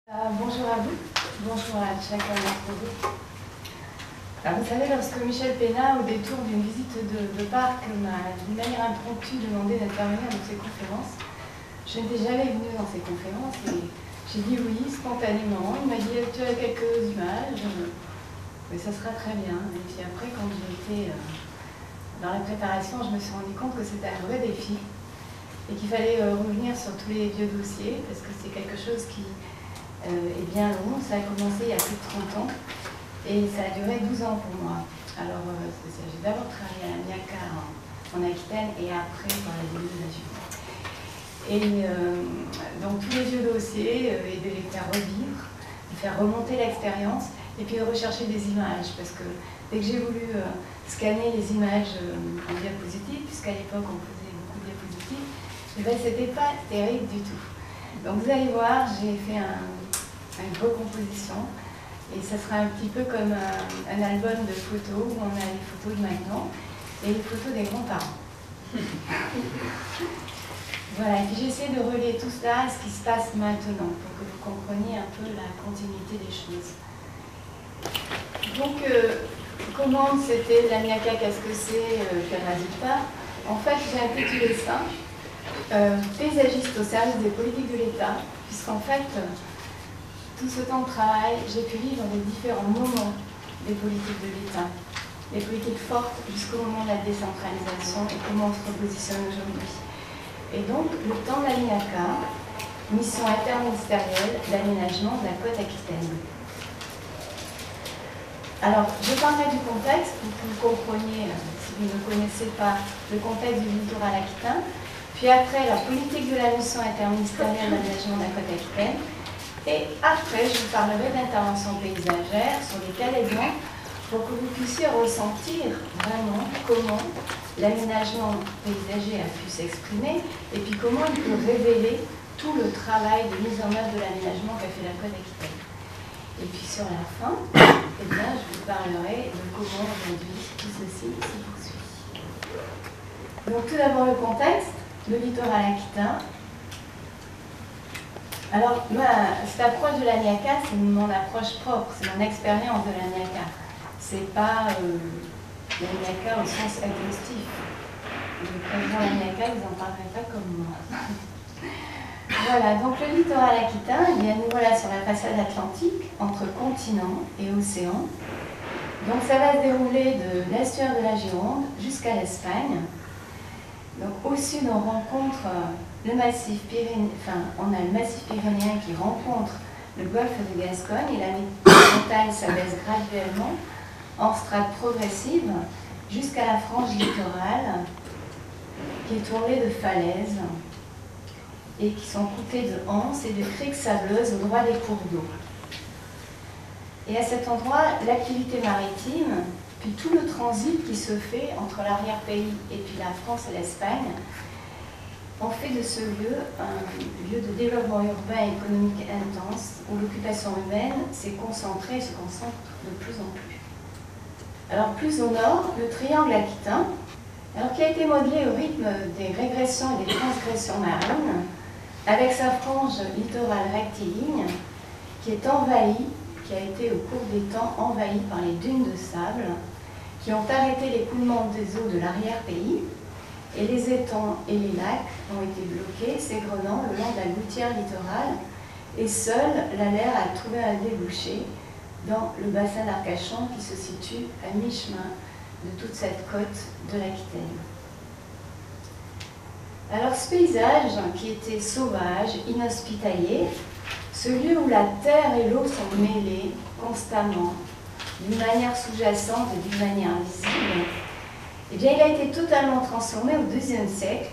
Bonjour à vous, bonjour à chacun d'entre vous. Alors, vous savez, lorsque Michel Pénat, au détour d'une visite de parc, m'a d'une manière impromptue demandé d'intervenir dans ses conférences, je n'étais jamais venue dans ces conférences et j'ai dit oui, spontanément. Il m'a dit tu as quelques images, mais ça sera très bien. Et puis après, quand j'étais dans la préparation, je me suis rendu compte que c'était un vrai défi et qu'il fallait revenir sur tous les vieux dossiers parce que c'est quelque chose qui est bien long. Ça a commencé il y a plus de 30 ans et ça a duré 12 ans pour moi. Alors, j'ai d'abord travaillé à la MIACA en Aquitaine et après dans la ville de la Gironde. Et donc tous les vieux dossiers, et de les faire revivre, de faire remonter l'expérience et puis de rechercher des images parce que dès que j'ai voulu scanner les images en diapositive, puisqu'à l'époque on faisait beaucoup de diapositives, eh ben, c'était pas terrible du tout. Donc vous allez voir, j'ai fait une recomposition et ça sera un petit peu comme un album de photos où on a les photos de maintenant et les photos des grands-parents. Voilà, et puis j'essaie de relier tout cela à ce qui se passe maintenant pour que vous compreniez un peu la continuité des choses. Donc, comment c'était la MIACA, qu'est-ce que c'est, quel résultat? En fait, j'ai intitulé ça paysagiste au service des politiques de l'État, puisqu'en fait, tout ce temps de travail, j'ai pu vivre les différents moments des politiques de l'État, les politiques fortes jusqu'au moment de la décentralisation et comment on se repositionne aujourd'hui. Et donc, le temps de la MIACA, mission interministérielle d'aménagement de la côte aquitaine. Alors, je parlerai du contexte pour que vous compreniez, si vous ne connaissez pas, le contexte du littoral aquitain. Puis après, la politique de la mission interministérielle d'aménagement de la côte aquitaine. Et après, je vous parlerai d'interventions paysagères sur les cas d'exemple pour que vous puissiez ressentir vraiment comment l'aménagement paysager a pu s'exprimer et puis comment il peut révéler tout le travail de mise en œuvre de l'aménagement qu'a fait la côte aquitaine. Et puis sur la fin, eh bien, je vous parlerai de comment aujourd'hui tout ceci se poursuit. Donc tout d'abord le contexte, le littoral aquitain. Alors, cette approche de la MIACA, c'est mon approche propre, c'est mon expérience de la MIACA. C'est pas la MIACA au sens exhaustif. Le président de la MIACA, vous n'en parlerez pas comme moi. Voilà, donc le littoral aquitain, eh bien, nous voilà sur la façade atlantique, entre continent et océan. Donc ça va se dérouler de l'estuaire de la Gironde jusqu'à l'Espagne. Donc au sud, on rencontre le massif pyrénéen, on a le massif pyrénéen qui rencontre le golfe de Gascogne et la montagne s'abaisse graduellement en strates progressives jusqu'à la frange littorale qui est tournée de falaises et qui sont coupées de anses et de criques sableuses au droit des cours d'eau. Et à cet endroit, l'activité maritime, puis tout le transit qui se fait entre l'arrière-pays et puis la France et l'Espagne, ont fait de ce lieu un lieu de développement urbain et économique intense où l'occupation humaine s'est concentrée et se concentre de plus en plus. Alors plus au nord, le triangle aquitain, alors qui a été modelé au rythme des régressions et des transgressions marines, avec sa frange littorale rectiligne qui est envahie, qui a été au cours des temps envahie par les dunes de sable qui ont arrêté l'écoulement des eaux de l'arrière-pays et les étangs et les lacs ont été bloqués, s'égrenant le long de la gouttière littorale et seule la mer a trouvé un débouché dans le bassin d'Arcachon qui se situe à mi-chemin de toute cette côte de l'Aquitaine. Alors ce paysage qui était sauvage, inhospitalier, ce lieu où la terre et l'eau sont mêlées constamment, d'une manière sous-jacente et d'une manière visible, eh bien, il a été totalement transformé au XIXe siècle,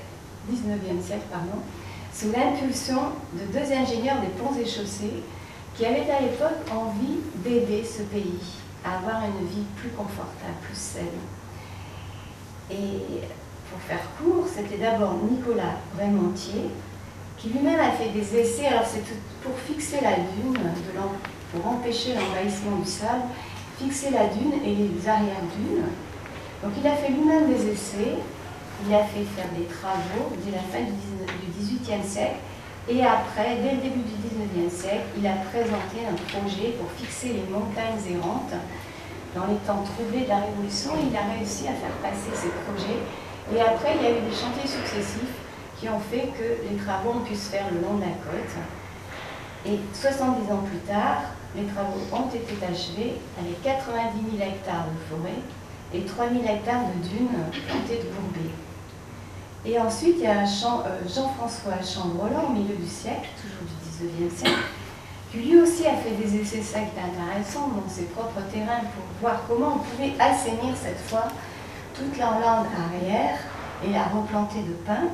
sous l'impulsion de deux ingénieurs des ponts et chaussées qui avaient à l'époque envie d'aider ce pays à avoir une vie plus confortable, plus saine. Et pour faire court, c'était d'abord Nicolas Brémontier qui lui-même a fait des essais, alors c'est pour fixer la dune, pour empêcher l'envahissement du sable, fixer la dune et les arrière-dunes. Donc il a fait lui-même des essais, il a fait faire des travaux dès la fin du XVIIIe siècle Et après, dès le début du XIXe siècle, il a présenté un projet pour fixer les montagnes errantes. Dans les temps troublés de la Révolution, il a réussi à faire passer ces projets. Et après, il y a eu des chantiers successifs qui ont fait que les travaux ont pu se faire le long de la côte. Et 70 ans plus tard, les travaux ont été achevés avec 90 000 hectares de forêt et 3 000 hectares de dunes plantées de bourbées. Et ensuite, il y a Jean-François Chambre-Rolland, au milieu du siècle, toujours du XIXe siècle, qui lui aussi a fait des essais secs intéressants dans ses propres terrains pour voir comment on pouvait assainir cette fois toute la Hollande arrière et la replanter de pins.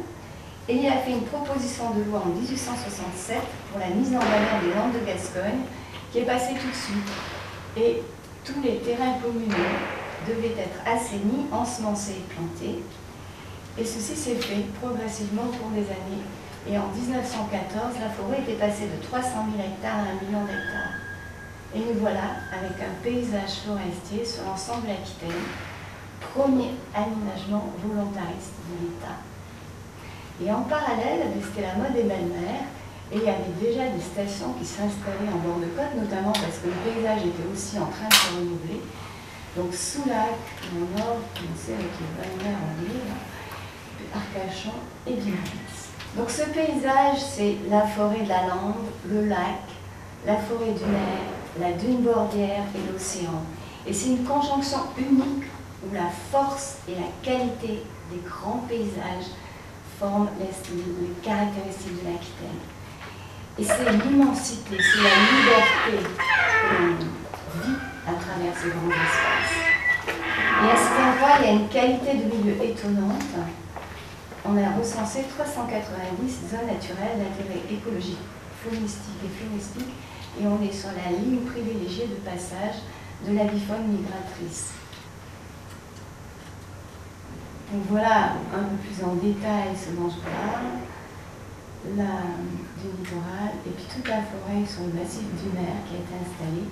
Et il a fait une proposition de loi en 1867 pour la mise en valeur des Landes de Gascogne, qui est passée tout de suite. Et tous les terrains communaux devaient être assainis, ensemencés et plantés. Et ceci s'est fait progressivement au cours des années. Et en 1914, la forêt était passée de 300 000 hectares à 1 million d'hectares. Et nous voilà avec un paysage forestier sur l'ensemble de l'Aquitaine, premier aménagement volontariste de l'État. Et en parallèle, c'était la mode des belles-mers, et il y avait déjà des stations qui s'installaient en bord de côte, notamment parce que le paysage était aussi en train de se renouveler. Donc Soulac, dans le nord, on sait avec les belles-mers en ville, Arcachon et Biarritz. Donc ce paysage, c'est la forêt de la Lande, le lac, la forêt dunaire, la dune bordière et l'océan. Et c'est une conjonction unique où la force et la qualité des grands paysages forment les caractéristiques de l'Aquitaine. Et c'est l'immensité, c'est la liberté que l'on vit à travers ces grands espaces. Et à cet endroit, il y a une qualité de milieu étonnante. On a recensé 390 zones naturelles d'intérêt écologique, faunistique et floristique, et on est sur la ligne privilégiée de passage de l'avifaune migratrice. Donc voilà un peu plus en détail ce dont je parle, du littoral, et puis toute la forêt sur le massif dunaire qui a été installé,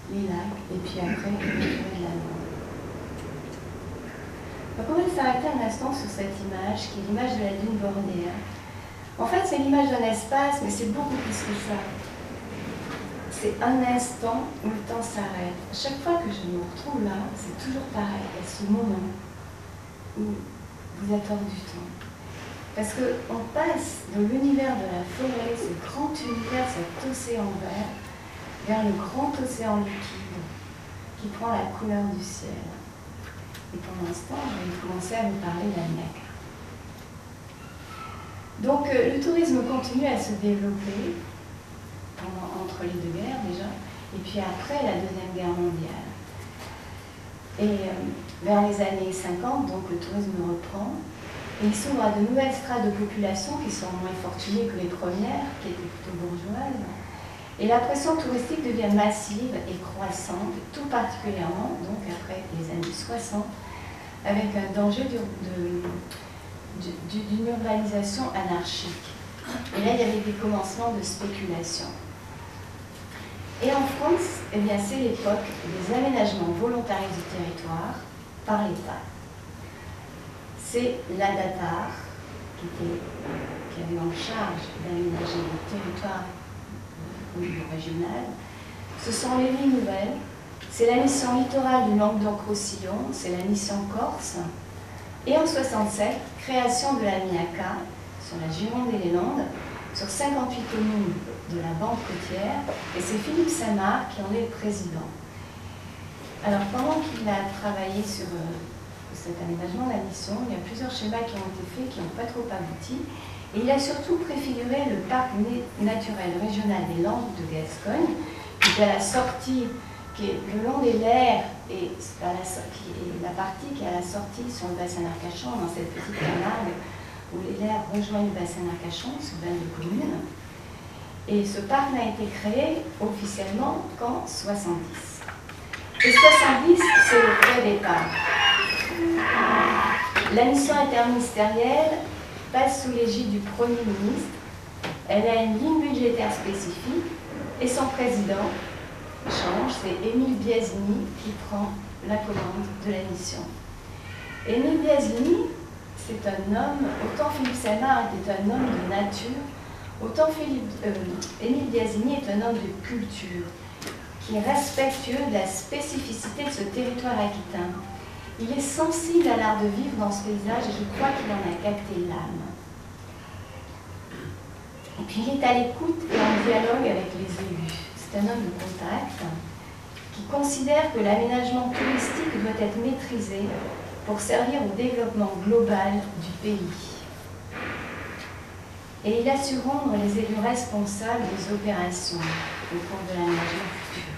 les lacs, et puis après la forêt de la Lande. Donc on va s'arrêter un instant sur cette image, qui est l'image de la dune bordière. En fait, c'est l'image d'un espace, mais c'est beaucoup plus que ça. C'est un instant où le temps s'arrête. À chaque fois que je me retrouve là, c'est toujours pareil, à ce moment où vous êtes hors du temps. Parce qu'on passe de l'univers de la forêt, ce grand univers, cet océan vert, vers le grand océan liquide qui prend la couleur du ciel. Et pour l'instant, je vais commencer à vous parler de la Niagara. Donc le tourisme continue à se développer entre les deux guerres déjà, et puis après la Deuxième Guerre mondiale. Et vers les années 50, donc le tourisme reprend, et il s'ouvre à de nouvelles strates de population qui sont moins fortunées que les premières, qui étaient plutôt bourgeoises. Et la pression touristique devient massive et croissante, tout particulièrement donc après les années 60, avec un danger d'une urbanisation anarchique. Et là, il y avait des commencements de spéculation. Et en France, eh bien, c'est l'époque des aménagements volontaristes du territoire par l'État. C'est l'ADATAR qui avait en charge d'aménager le territoire au niveau régional. Ce sont les lignes nouvelles. C'est la mission littorale du Languedoc-Roussillon, c'est la mission Corse. Et en 67, création de la MIACA sur la Gironde et les Landes, sur 58 communes de la bande côtière, et c'est Philippe Saint-Marc qui en est le président. Alors pendant qu'il a travaillé sur cet aménagement, la mission, il y a plusieurs schémas qui ont été faits, qui n'ont pas trop abouti, et il a surtout préfiguré le parc naturel régional des Landes de Gascogne, qui est à la sortie, qui est le long des Lers, et la partie qui est à la sortie sur le bassin d'Arcachon, dans cette petite camargue, où les Lers rejoignent le bassin d'Arcachon, sur 22 communes. Et ce parc n'a été créé officiellement qu'en 70. Et 70, c'est le vrai départ. La mission interministérielle passe sous l'égide du Premier ministre. Elle a une ligne budgétaire spécifique et son président change, c'est Émile Biasini qui prend la commande de la mission. Émile Biasini, c'est un homme, autant Philippe Saint-Marc était un homme de nature, Autant Émile Biasini est un homme de culture, qui est respectueux de la spécificité de ce territoire aquitain. Il est sensible à l'art de vivre dans ce paysage et je crois qu'il en a capté l'âme. Et puis il est à l'écoute et en dialogue avec les élus. C'est un homme de contact qui considère que l'aménagement touristique doit être maîtrisé pour servir au développement global du pays. Et il a su rendre les élus responsables des opérations au cours de l'aménagement futur.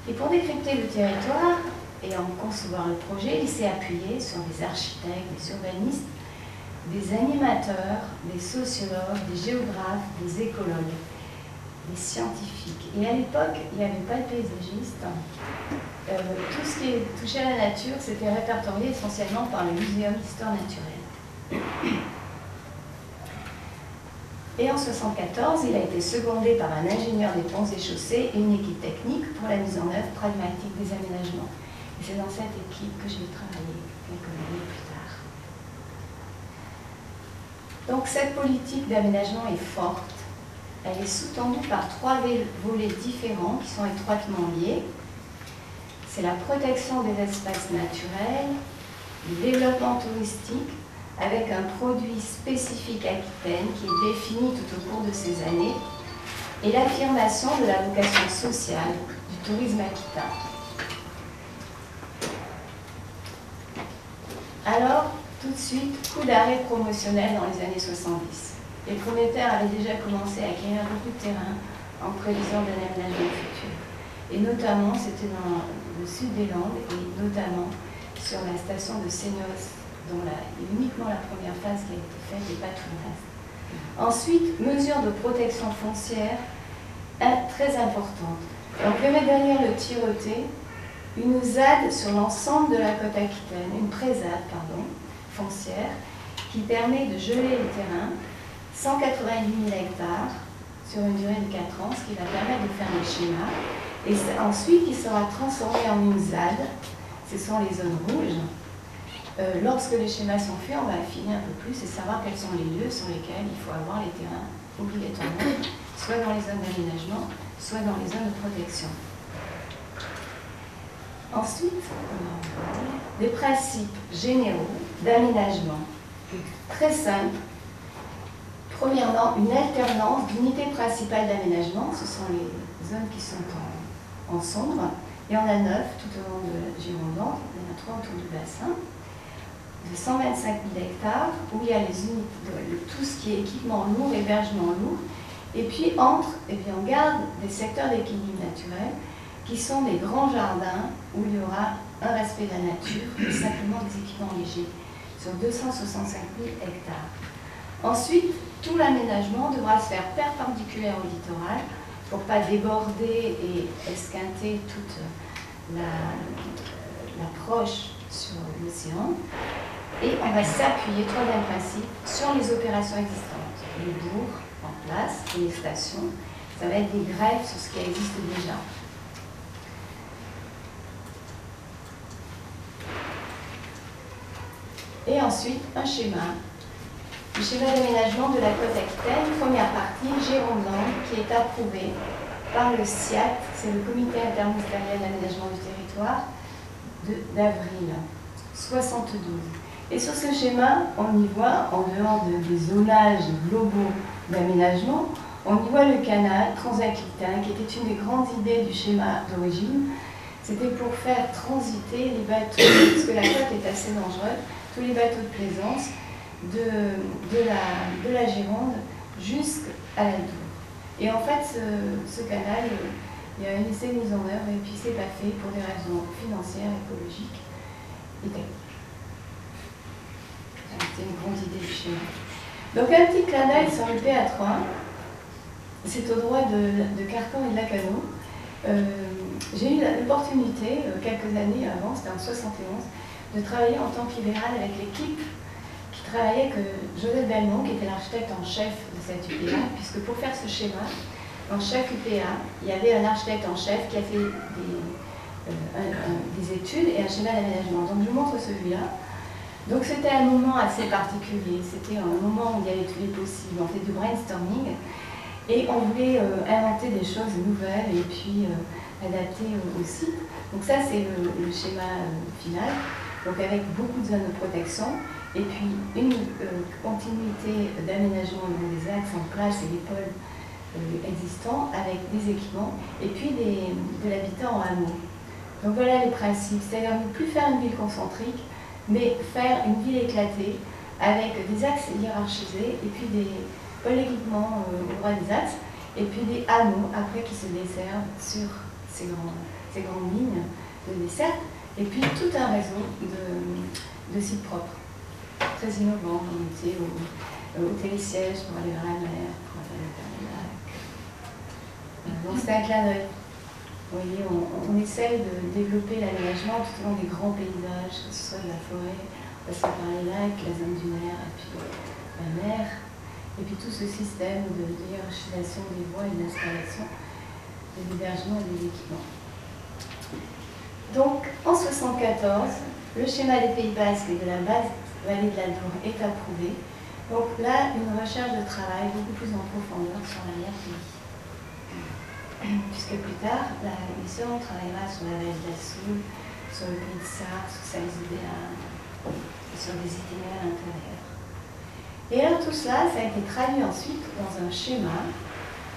Et pour décrypter le territoire et en concevoir le projet, il s'est appuyé sur des architectes, des urbanistes, des animateurs, des sociologues, des géographes, des écologues, des scientifiques. Et à l'époque, il n'y avait pas de paysagiste. Tout ce qui touchait à la nature, c'était répertorié essentiellement par le Muséum d'histoire naturelle. Et en 1974, il a été secondé par un ingénieur des ponts et chaussées et une équipe technique pour la mise en œuvre pragmatique des aménagements. Et c'est dans cette équipe que je vais travailler quelques années plus tard. Donc cette politique d'aménagement est forte. Elle est sous-tendue par trois volets différents qui sont étroitement liés. C'est la protection des espaces naturels, le développement touristique, avec un produit spécifique aquitaine qui est défini tout au cours de ces années, et l'affirmation de la vocation sociale du tourisme aquitain. Alors, tout de suite, coup d'arrêt promotionnel dans les années 70. Les propriétaires avaient déjà commencé à acquérir beaucoup de terrain en prévision d'un aménagement futur. Et notamment, c'était dans le sud des Landes, et notamment sur la station de Seignos, dont uniquement la première phase qui a été faite et pas tout le reste. Ensuite, mesures de protection foncière très importantes. Donc, je vais mettre derrière le tireté une ZAD sur l'ensemble de la côte aquitaine, une pré-ZAD, pardon, foncière, qui permet de geler le terrain, 190 000 hectares sur une durée de 4 ans, ce qui va permettre de faire les schémas. Et ensuite, il sera transformé en une ZAD, ce sont les zones rouges. Lorsque les schémas sont faits, on va affiner un peu plus et savoir quels sont les lieux sur lesquels il faut avoir les terrains obligatoirement, soit dans les zones d'aménagement, soit dans les zones de protection. Ensuite, des principes généraux d'aménagement très simples. Premièrement, une alternance d'unités principales d'aménagement, ce sont les zones qui sont en sombre, et on a 9 tout au long de Girondins, il y en a 3 autour du bassin, de 125 000 hectares, où il y a les unités, tout ce qui est équipement lourd, hébergement lourd, et puis on garde des secteurs d'équilibre naturel, qui sont des grands jardins où il y aura un respect de la nature et simplement des équipements légers, sur 265 000 hectares. Ensuite, tout l'aménagement devra se faire perpendiculaire au littoral pour ne pas déborder et esquinter toute l'approche sur l'océan. Et on va s'appuyer, troisième principe, sur les opérations existantes. Les bourgs en place et les stations, ça va être des greffes sur ce qui existe déjà. Et ensuite, un schéma. Le schéma d'aménagement de la côte aquitaine, première partie, Girondins, qui est approuvé par le CIAT, c'est le Comité interministériel d'aménagement du territoire, d'avril 72. Et sur ce schéma, on y voit, en dehors des zonages globaux d'aménagement, on y voit le canal transaquitain, qui était une des grandes idées du schéma d'origine. C'était pour faire transiter les bateaux, parce que la côte est assez dangereuse, tous les bateaux de plaisance de la Gironde jusqu'à la Dour. Et en fait, ce canal, il y a un essai de mise en œuvre et puis c'est pas fait pour des raisons financières, écologiques et techniques. C'était une grande idée du schéma. Donc un petit clin d'œil sur le PA3, c'est au droit de Carcan et de Lacanau. J'ai eu l'opportunité, quelques années avant, c'était en 71, de travailler en tant que libéral avec l'équipe qui travaillait avec Joseph Belmont, qui était l'architecte en chef de cette UPA, puisque pour faire ce schéma, dans chaque UPA, il y avait un architecte en chef qui a fait des études et un schéma d'aménagement. Donc je vous montre celui-là. Donc c'était un moment assez particulier, c'était un moment où il y avait tous les possibles, on fait du brainstorming et on voulait inventer des choses nouvelles et puis adapter au site. Donc ça c'est le schéma final, donc avec beaucoup de zones de protection et puis une continuité d'aménagement des axes en place et des pôles existants avec des équipements et puis de l'habitat en hameau. Donc voilà les principes, c'est-à-dire ne plus faire une ville concentrique, mais faire une ville éclatée avec des axes hiérarchisés et puis des pôles d'équipement au droit des axes et puis des hameaux après qui se desservent sur ces grandes lignes de dessert et puis tout un réseau de sites propres. Très innovant, on était au télésiège pour aller vers la mer, pour aller vers les lacs. Donc c'était un clin d'œil. Vous voyez, on essaye de développer l'aménagement tout au long des grands paysages, que ce soit de la forêt, passant par les lacs, la zone dunaire et puis la mer, et puis tout ce système de hiérarchisation des voies et d'installation, de l'hébergement et des équipements. Donc, en 1974, le schéma des Pays Basques et de la basse vallée de l'Adour est approuvé. Donc là, une recherche de travail beaucoup plus en profondeur sur l'arrière-pays. Puisque plus tard, la mission travaillera sur la vallée de la Soule, sur le pays de Sarre, sur Salzidéa, sur des itinéraires intérieurs. Et alors tout cela, ça a été traduit ensuite dans un schéma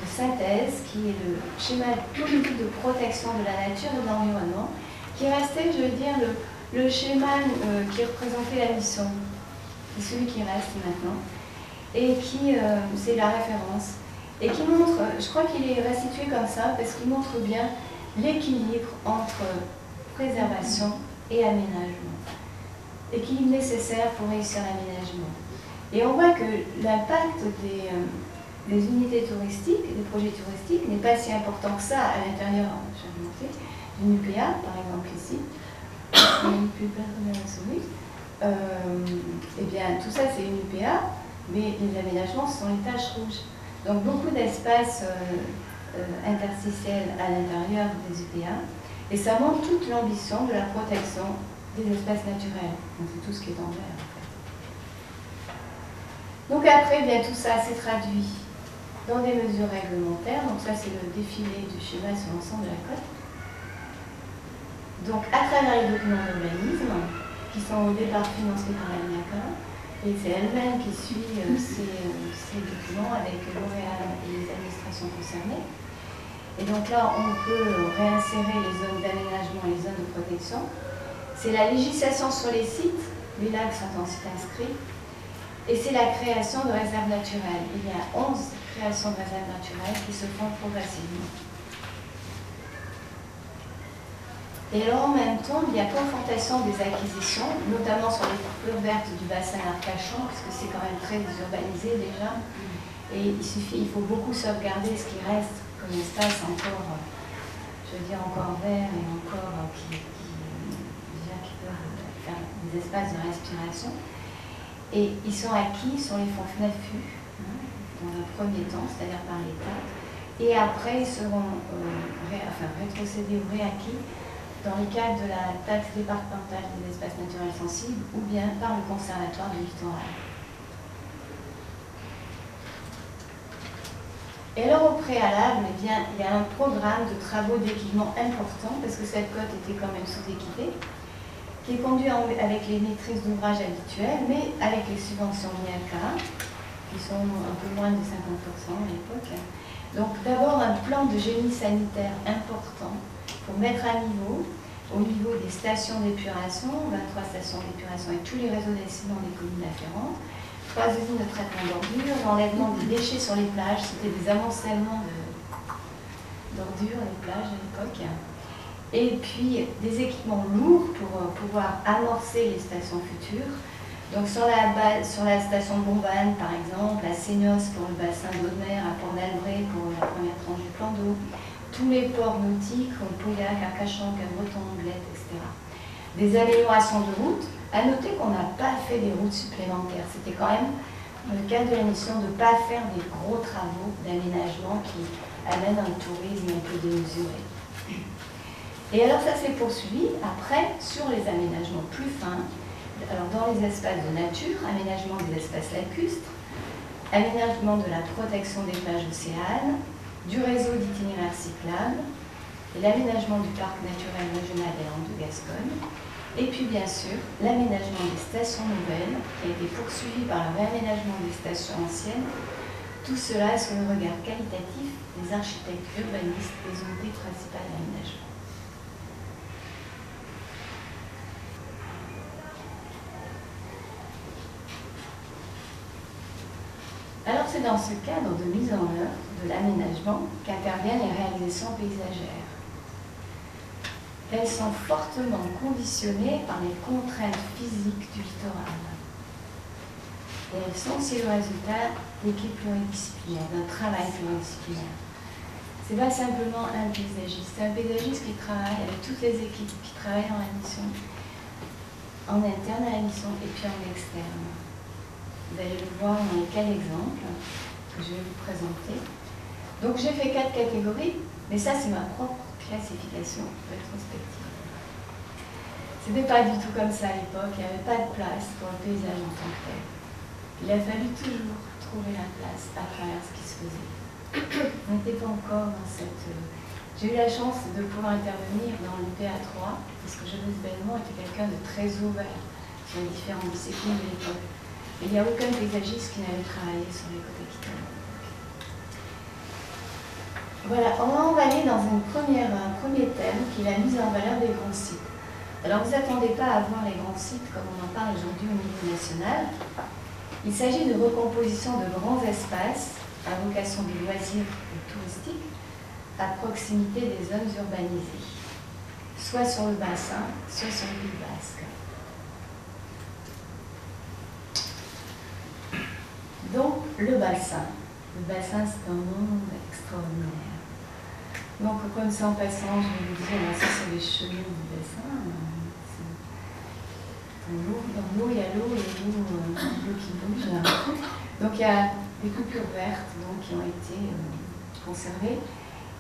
de synthèse qui est le schéma politique de protection de la nature et de l'environnement, qui restait, je veux dire, le schéma qui représentait la mission. C'est celui qui reste maintenant. Et qui, c'est la référence. Et qui montre, je crois qu'il est restitué comme ça, parce qu'il montre bien l'équilibre entre préservation et aménagement. L'équilibre nécessaire pour réussir l'aménagement. Et on voit que l'impact des unités touristiques, des projets touristiques, n'est pas si important que ça à l'intérieur, j'ai remonté, d'une UPA, par exemple ici. Eh bien, tout ça c'est une UPA, mais les aménagements sont les taches rouges. Donc beaucoup d'espaces interstitiels à l'intérieur des UPA, et ça montre toute l'ambition de la protection des espaces naturels. Donc c'est tout ce qui est en vert en fait. Donc après, bien, tout ça s'est traduit dans des mesures réglementaires. Donc ça c'est le défilé du schéma sur l'ensemble de la côte. Donc à travers les documents d'urbanisme, qui sont au départ financés par la l'ANIACA, et c'est elle-même qui suit ces documents avec L'Oréal et les administrations concernées. Et donc là, on peut réinsérer les zones d'aménagement et les zones de protection. C'est la législation sur les sites, les lacs sont en site inscrit, et c'est la création de réserves naturelles. Il y a 11 créations de réserves naturelles qui se font progressivement. Et alors en même temps, il y a confortation des acquisitions, notamment sur les coupures vertes du bassin d'Arcachon, parce que c'est quand même très urbanisé déjà. Et il faut beaucoup sauvegarder ce qui reste comme espace encore, je veux dire, encore vert et encore qui peuvent faire des espaces de respiration. Et ils sont acquis sur les fonds FNAFU, dans un premier temps, c'est-à-dire par l'État. Et après, ils seront rétrocédés ou réacquis dans le cadre de la taxe départementale des espaces naturels sensibles ou bien par le Conservatoire du littoral. Et alors au préalable, eh bien, il y a un programme de travaux d'équipement important parce que cette côte était quand même sous-équipée, qui est conduit avec les maîtrises d'ouvrage habituelles, mais avec les subventions l'IACA, qui sont un peu moins de 50% à l'époque. Donc d'abord un plan de génie sanitaire important pour mettre à niveau, au niveau des stations d'épuration, 23 stations d'épuration et tous les réseaux d'assainissement des communes afférentes, 3 usines de traitement d'ordures, l'enlèvement des déchets sur les plages, c'était des amoncellements d'ordures, les plages à l'époque, et puis des équipements lourds pour pouvoir amorcer les stations futures. Donc sur la station de Bombane par exemple, à Seignos pour le bassin d'eau de mer, à Port-d'Albret pour la première tranche du plan d'eau, tous les ports nautiques comme Pauillac, Arcachon, Cabreton, Anglette, etc. Des améliorations de routes. À noter qu'on n'a pas fait des routes supplémentaires. C'était quand même le cas de la mission de ne pas faire des gros travaux d'aménagement qui amènent un tourisme un peu démesuré. Et alors ça s'est poursuivi après sur les aménagements plus fins, Alors, dans les espaces de nature, aménagement des espaces lacustres, aménagement de la protection des plages océanes, du réseau d'itinéraires cyclables, et l'aménagement du parc naturel régional des Landes de Gascogne, et puis bien sûr l'aménagement des stations nouvelles qui a été poursuivi par le réaménagement des stations anciennes, tout cela sous le regard qualitatif des architectes urbanistes des unités principales d'aménagement. Alors c'est dans ce cadre de mise en œuvre de l'aménagement qu'interviennent les réalisations paysagères. Elles sont fortement conditionnées par les contraintes physiques du littoral. Et elles sont aussi le résultat d'équipes pluridisciplinaires, d'un travail pluridisciplinaire. Ce n'est pas simplement un paysagiste, c'est un paysagiste qui travaille avec toutes les équipes qui travaillent dans la mission, en interne à la mission et puis en externe. Vous allez le voir dans les 4 exemples que je vais vous présenter. Donc j'ai fait 4 catégories, mais ça c'est ma propre classification rétrospective. Ce n'était pas du tout comme ça à l'époque, il n'y avait pas de place pour le paysage en tant que tel. Il a fallu toujours trouver la place à travers ce qui se faisait. On n'était pas encore dans cette... J'ai eu la chance de pouvoir intervenir dans l'UPA 3, parce que Joseph Belmont était quelqu'un de très ouvert sur les différentes disciplines de l'époque. Il n'y a aucun paysagiste qui n'avait travaillé sur les côtes aquitaines. Voilà, on va aller dans un premier thème qui est la mise en valeur des grands sites. Alors vous n'attendez pas à voir les grands sites comme on en parle aujourd'hui au niveau national. Il s'agit de recomposition de grands espaces à vocation de loisirs ou touristique à proximité des zones urbanisées, soit sur le bassin, soit sur le Pays basque. Donc le bassin c'est un monde extraordinaire. Donc, comme ça en passant, je vais vous dire, ça c'est les chemins du bassin. Dans l'eau, il y a l'eau et l'eau qui bouge. Donc, il y a des coupures vertes donc, qui ont été conservées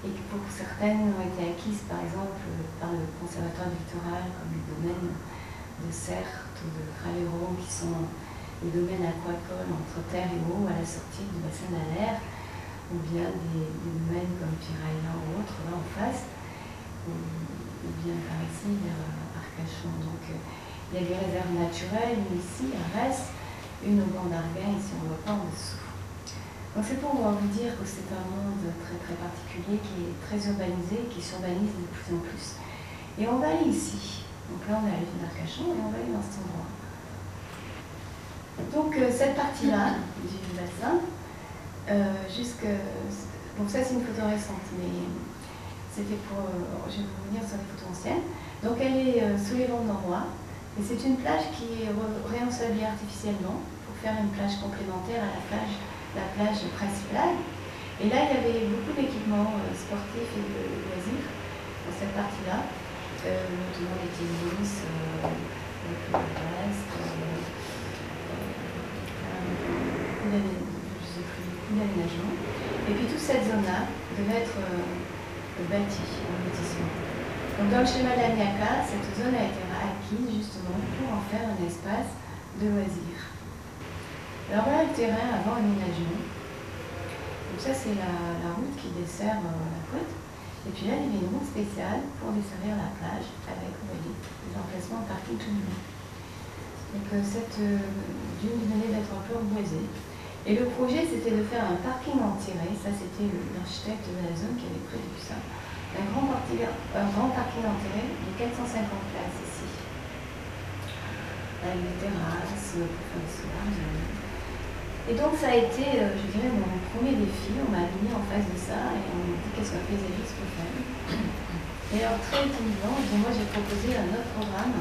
et qui, pour certaines, ont été acquises, par exemple, par le conservatoire du littoral, comme les domaines de Certes ou de Craléron, qui sont les domaines aquacoles entre terre et eau à la sortie du bassin d'Alaire, ou bien des domaines comme Pirailla ou autres, là en face, ou bien par ici vers Arcachon. Donc il y a des réserves naturelles, mais ici, à Reste, une au banc d'Arguin, ici on ne voit pas en dessous. Donc c'est pour vous dire que c'est un monde très très particulier qui est très urbanisé, qui s'urbanise de plus en plus. Et on va aller ici. Donc là on est allé vers Arcachon et on va aller dans cet endroit. Donc cette partie-là du bassin, donc ça c'est une photo récente, mais c'était pour... je vais revenir sur les photos anciennes. Donc elle est sous les vents d'Enroi, et c'est une plage qui est réensablée artificiellement pour faire une plage complémentaire à la plage principale. Et là il y avait beaucoup d'équipements sportifs et de loisirs dans cette partie-là, notamment les tennis, les clubs de reste, d'aménagement. Et puis toute cette zone-là devait être bâtie en lotissement. Donc dans le schéma de l'Aniaka, cette zone a été acquise justement pour en faire un espace de loisirs. Alors voilà le terrain avant aménagement. Donc ça c'est la route qui dessert la côte. Et puis là il y avait une route spéciale pour desservir la plage avec, vous voyez, des emplacements de parking tout nu. Donc cette dune venait d'être un peu emboisée. Et le projet, c'était de faire un parking enterré. Ça, c'était l'architecte de la zone qui avait prévu ça. Un grand parking enterré de 450 places ici. Avec des terrasses pour faire des soirs. Et donc, ça a été, je dirais, mon premier défi. On m'a mis en face de ça et on m'a dit qu'est-ce qu'un paysagiste peut faire. Et alors, très timidement, moi, j'ai proposé un autre programme.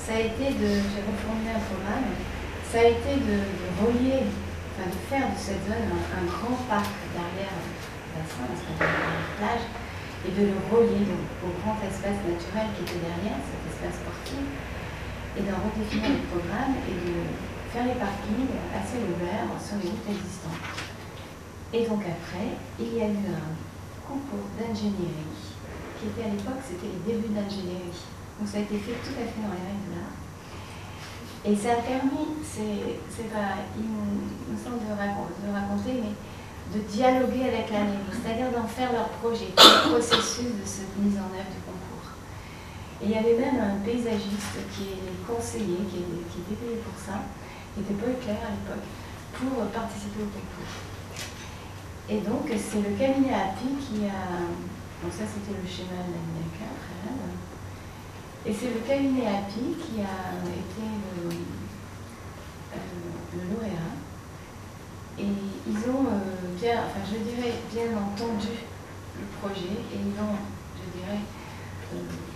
Ça a été j'ai reformulé un programme. Ça a été de relier, enfin de faire de cette zone un grand parc derrière le bassin, la plage, et de le relier donc, au grand espace naturel qui était derrière, cet espace sportif, et d'en redéfinir le programme et de faire les parkings assez ouverts sur les routes existantes. Et donc après, il y a eu un concours d'ingénierie qui était à l'époque, c'était les débuts d'ingénierie. Donc ça a été fait tout à fait dans les règles de l'art. Et ça a permis, c'est pas, il me semble de raconter, mais de dialoguer avec la mairie, c'est-à-dire d'en faire leur projet, le processus de cette mise en œuvre du concours. Et il y avait même un paysagiste qui est conseiller, qui était payé pour ça, qui était Paul Clair à l'époque, pour participer au concours. Et donc c'est le cabinet API qui a, donc ça c'était le schéma de la NIACA préalable, et c'est le cabinet API qui a été le lauréat. Et ils ont bien entendu le projet et ils ont, je dirais,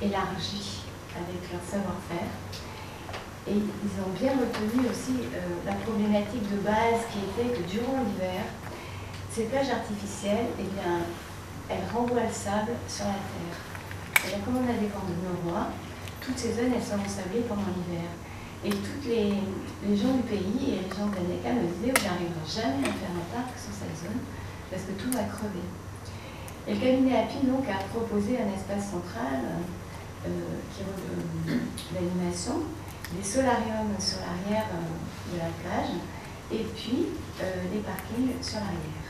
élargi avec leur savoir-faire. Et ils ont bien retenu aussi la problématique de base qui était que durant l'hiver, ces plages artificielles, eh bien, elles renvoient le sable sur la terre. Et comme on a des vents de noroît, toutes ces zones, elles sont ensablées pendant l'hiver. Et tous les gens du pays et les gens de la NIACA me disaient qu'on n'arrivera jamais à faire un parc sur cette zone parce que tout va crever. Et le cabinet API donc a proposé un espace central qui d'animation, des solariums sur l'arrière de la plage et puis des parkings sur l'arrière.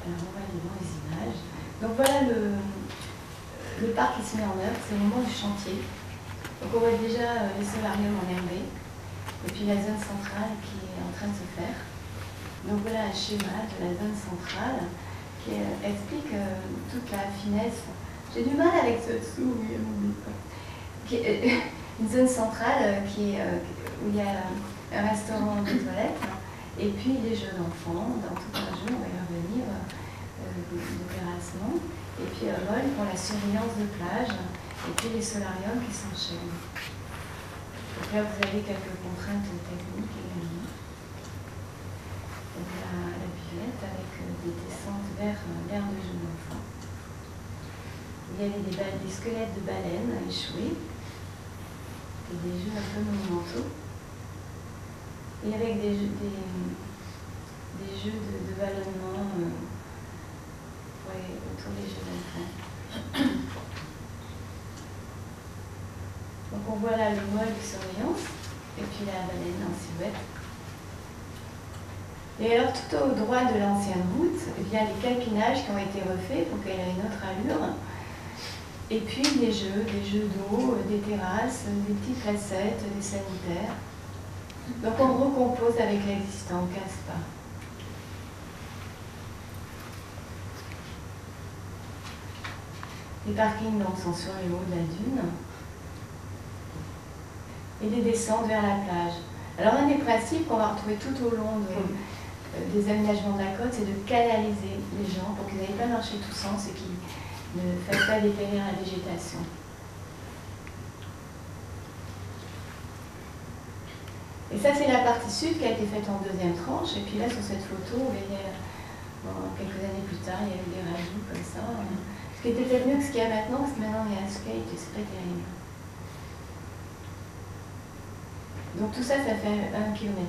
Alors on va aller voir les images. Donc voilà le parc qui se met en œuvre, c'est le moment du chantier. Donc on voit déjà les solariums en herbe et puis la zone centrale qui est en train de se faire. Donc voilà un schéma de la zone centrale qui explique toute la finesse. J'ai du mal avec ce dessous, une zone centrale où il y a un restaurant, des toilettes, et puis les jeux d'enfants, dans tout un jeu, on va y revenir, de terrassement. Et puis un vol pour la surveillance de plage, et puis les solariums qui s'enchaînent. Donc là, vous avez quelques contraintes techniques également. Donc la buvette avec des descentes vers l'aire de jeu d'enfant. Il y avait des squelettes de baleines échoués, et des jeux un peu monumentaux. Et avec des jeux de ballonnement. Autour des jeux d'enfants. Donc on voit là le mâle de surveillance et puis la baleine en silhouette. Et alors tout au droit de l'ancienne route, il y a les calpinages qui ont été refaits pour qu'elle ait une autre allure. Et puis des jeux d'eau, des terrasses, des petites placettes, des sanitaires. Donc on recompose avec l'existant, on ne casse pas. Les parkings donc, sont sur le haut de la dune et des descentes vers la plage. Alors un des principes qu'on va retrouver tout au long des aménagements de la côte, c'est de canaliser les gens pour qu'ils n'aillent pas marcher tous sens et qu'ils ne fassent pas dépérir la végétation. Et ça c'est la partie sud qui a été faite en deuxième tranche, et puis là sur cette photo, vous voyez, quelques années plus tard, il y a eu des rajouts comme ça. Ce qui était peut-être mieux que ce qu'il y a maintenant, parce que maintenant il y a un skate et c'est pas terrible. Donc tout ça, ça fait 1,6 km.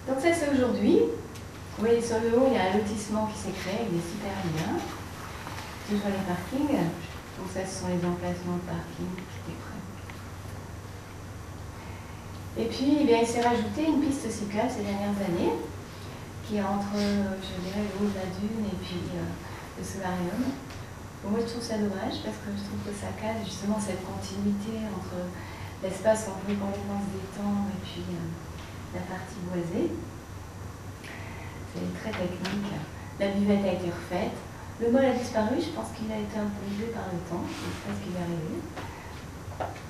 Donc ça c'est aujourd'hui. Vous voyez sur le haut, il y a un lotissement qui s'est créé avec des super liens. Toujours les parkings. Donc ça ce sont les emplacements de parking qui étaient prêts. Et puis il s'est rajouté une piste cyclable ces dernières années, qui est entre, je dirais, le haut de la dune et puis le solarium. Moi je trouve ça dommage parce que je trouve que ça casse justement cette continuité entre l'espace où on peut complètement se détendre et puis la partie boisée. C'est très technique. La buvette a été refaite. Le mâle a disparu, je pense qu'il a été un peu usé par le temps, je ne sais pas ce qu'il est arrivé.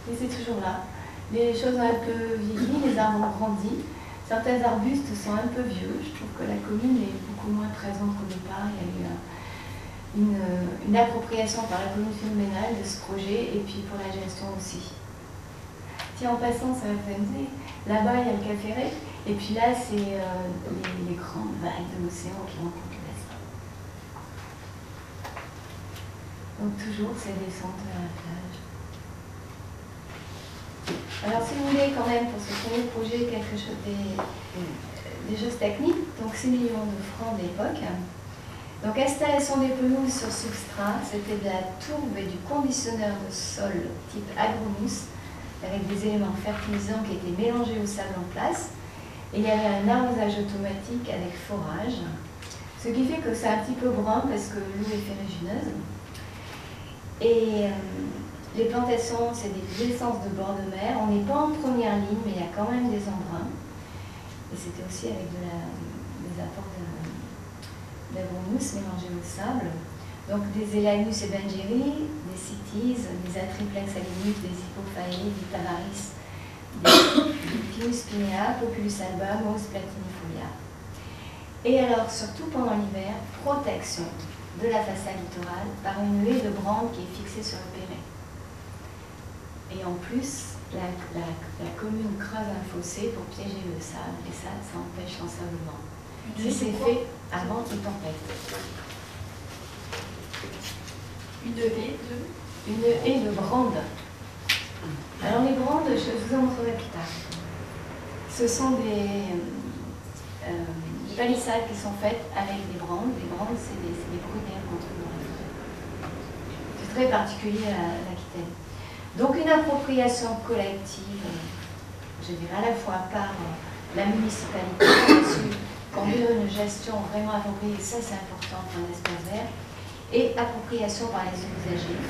Mais c'est toujours là. Les choses ont un peu vieilli, les arbres ont grandi. Certains arbustes sont un peu vieux. Je trouve que la commune est beaucoup moins présente qu'au départ. Il y a eu une appropriation par la commune phénoménale de ce projet et puis pour la gestion aussi. Tiens, en passant, ça va vous amuser. Là-bas, il y a le Café Ré, et puis là, c'est les grandes vagues de l'océan qui rencontrent l'Est. Donc toujours ces descentes vers la plage. Alors si vous voulez quand même pour ce premier projet quelque chose des choses techniques, donc 6 millions de francs d'époque, Donc installation des pelouses sur substrat, c'était de la tourbe et du conditionneur de sol type agromousse avec des éléments fertilisants qui étaient mélangés au sable en place. Et il y avait un arrosage automatique avec forage, ce qui fait que c'est un petit peu brun parce que l'eau est ferrugineuse. Et les plantations, c'est des essences de bord de mer. On n'est pas en première ligne, mais il y a quand même des embruns. Et c'était aussi avec des apports d'agromousse mélangés au sable. Donc des Elanus et Benjeri, des Cities, des Atriplex alinus, des Hippophae, des Tamaris, des Pinus pinea, Populus alba, Mos platinifolia. Et alors, surtout pendant l'hiver, protection de la façade littorale par une haie de brande qui est fixée sur le péret. Et en plus, la commune creuse un fossé pour piéger le sable, et ça empêche l'ensablement. C'est fait avant une tempête. Une haie de brande. Alors les brandes, je vous en montrerai plus tard. Ce sont des palissades qui sont faites avec des brandes. Les brandes, c'est des bruyères qu'on trouve dans la forêt. C'est très particulier à l'Aquitaine. Donc une appropriation collective, je dirais à la fois par la municipalité, qui a su conduire une gestion vraiment appropriée, ça c'est important pour un espace vert, et appropriation par les usagers.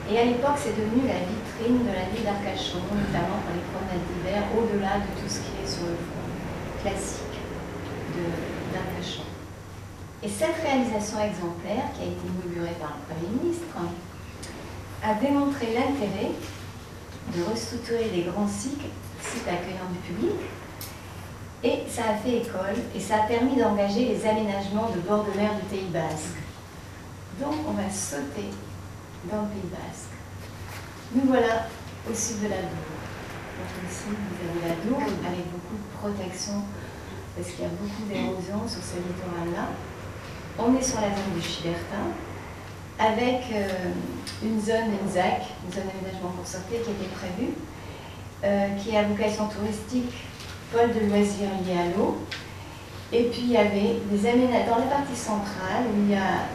Et à l'époque, c'est devenu la vitrine de la ville d'Arcachon, notamment pour les promenades d'hiver, au-delà de tout ce qui est sur le front classique d'Arcachon. Et cette réalisation exemplaire, qui a été inaugurée par le Premier ministre, a démontré l'intérêt de restructurer les grands sites accueillant du public. Et ça a fait école et ça a permis d'engager les aménagements de bord de mer du Pays Basque. Donc on va sauter dans le Pays Basque. Nous voilà au sud de la Dour. Donc ici vous avez la Dour avec beaucoup de protection parce qu'il y a beaucoup d'érosion sur ce littoral-là. On est sur la zone du Chibertin avec une zone, une ZAC, une zone d'aménagement pour sortir qui était prévue, qui est à vocation touristique, pôle de loisirs lié à l'eau. Et puis il y avait des aménagements dans la partie centrale où il y a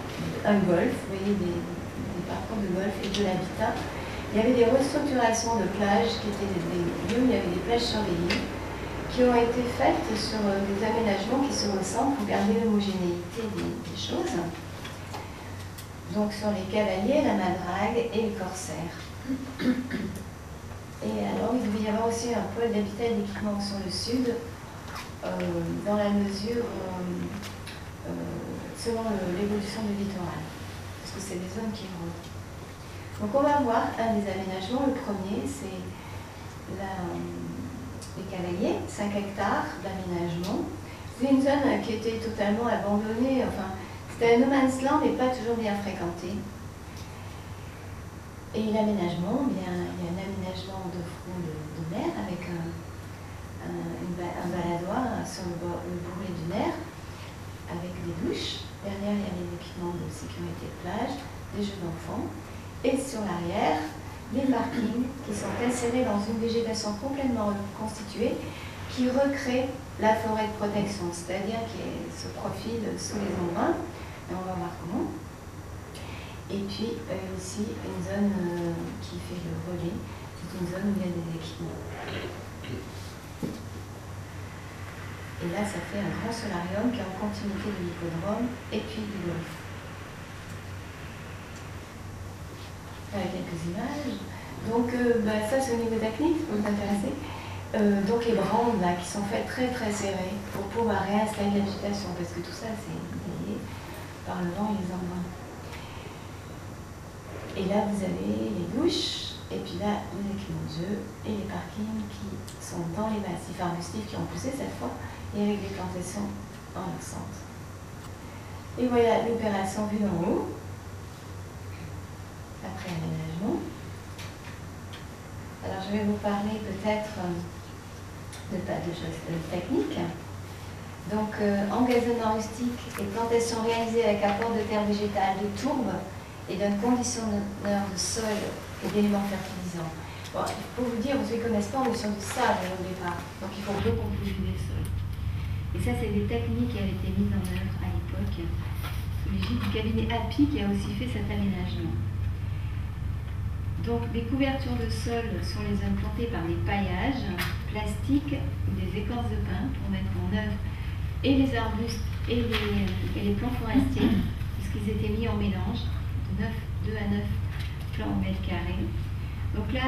un golf, vous voyez des parcours de golf et de l'habitat. Il y avait des restructurations de plages qui étaient des lieux où il y avait des plages surveillées qui ont été faites sur des aménagements qui se ressemblent pour garder l'homogénéité des choses. Donc sur les cavaliers, la madrague et le corsaire. Et alors il devait y avoir aussi un pôle d'habitat et d'équipement sur le sud, dans la mesure, selon l'évolution du littoral, parce que c'est des zones qui érodent. Donc on va voir un des aménagements. Le premier, c'est les cavaliers, 5 hectares d'aménagement. C'est une zone qui était totalement abandonnée, enfin, c'était un no man's land mais pas toujours bien fréquenté. Et l'aménagement, il y a un aménagement de front de mer avec un baladoir sur le bourrelet du Ner, avec des douches. Derrière, il y a les équipements de sécurité de plage, des jeux d'enfants. Et sur l'arrière, des parkings qui sont insérés dans une végétation complètement reconstituée qui recrée la forêt de protection, c'est-à-dire qui se profile sous les embruns. Et on va voir comment. Et puis aussi une zone qui fait le relais, c'est une zone où il y a des équipements. Et là, ça fait un grand solarium qui est en continuité de l'hippodrome et puis du golf. Voilà quelques images. Donc ça c'est au niveau technique, ça peut vous intéresser. Donc les brandes là qui sont faites très très serrées pour pouvoir réinstaller la végétation, parce que tout ça c'est lié par le vent et les embruns. Et là, vous avez les douches, et puis là, les équipements de jeu et les parkings qui sont dans les massifs arbustifs qui ont poussé cette fois, et avec des plantations en leur centre. Et voilà l'opération vue d'en haut, après aménagement. Alors, je vais vous parler peut-être de choses techniques. Donc, engazonnement rustique et plantation réalisée avec apport de terre végétale, de tourbe, et d'un conditionneur de sol et d'éléments fertilisants. Bon, il faut vous dire, ceux qui ne connaissent pas, on est sur du sable au départ, donc il faut recomposer le sol. Et ça, c'est des techniques qui avaient été mises en œuvre à l'époque sous du cabinet API qui a aussi fait cet aménagement. Donc les couvertures de sol sont les implantées par des paillages plastiques ou des écorces de pin pour mettre en œuvre et les arbustes et les plants forestiers, puisqu'ils étaient mis en mélange de 2 à 9 plants au mètre carré. Donc là,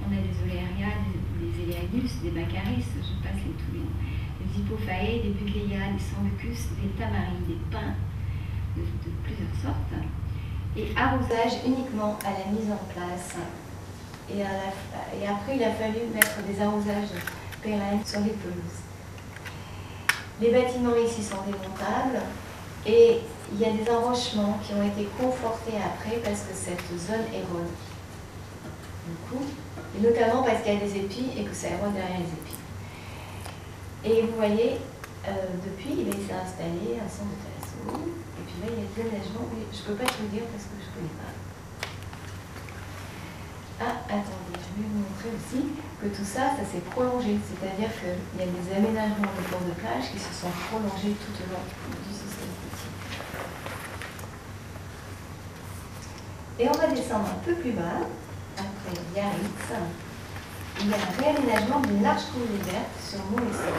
on a des oléarias, des éléagus, des baccharis, je passe tous les noms, des hypophaées, des buddléias, des sambucus, des tamaris, des pins de plusieurs sortes. Et arrosage uniquement à la mise en place. Et après, il a fallu mettre des arrosages pérennes sur les pelouses. Les bâtiments ici sont démontables et il y a des enrochements qui ont été confortés après parce que cette zone érode. Du coup, et notamment parce qu'il y a des épis et que ça érode derrière les épis. Et vous voyez, depuis, il s'est installé un centre de thalasso. Et puis là, il y a des aménagements, mais je ne peux pas te le dire parce que je ne connais pas. Ah, attendez, je vais vous montrer aussi que tout ça, ça s'est prolongé. C'est-à-dire qu'il y a des aménagements de bord de plage qui se sont prolongés tout au long du système côtier. Et on va descendre un peu plus bas, après Biarritz. Il y a un réaménagement d'une large coulée verte sur Montesson.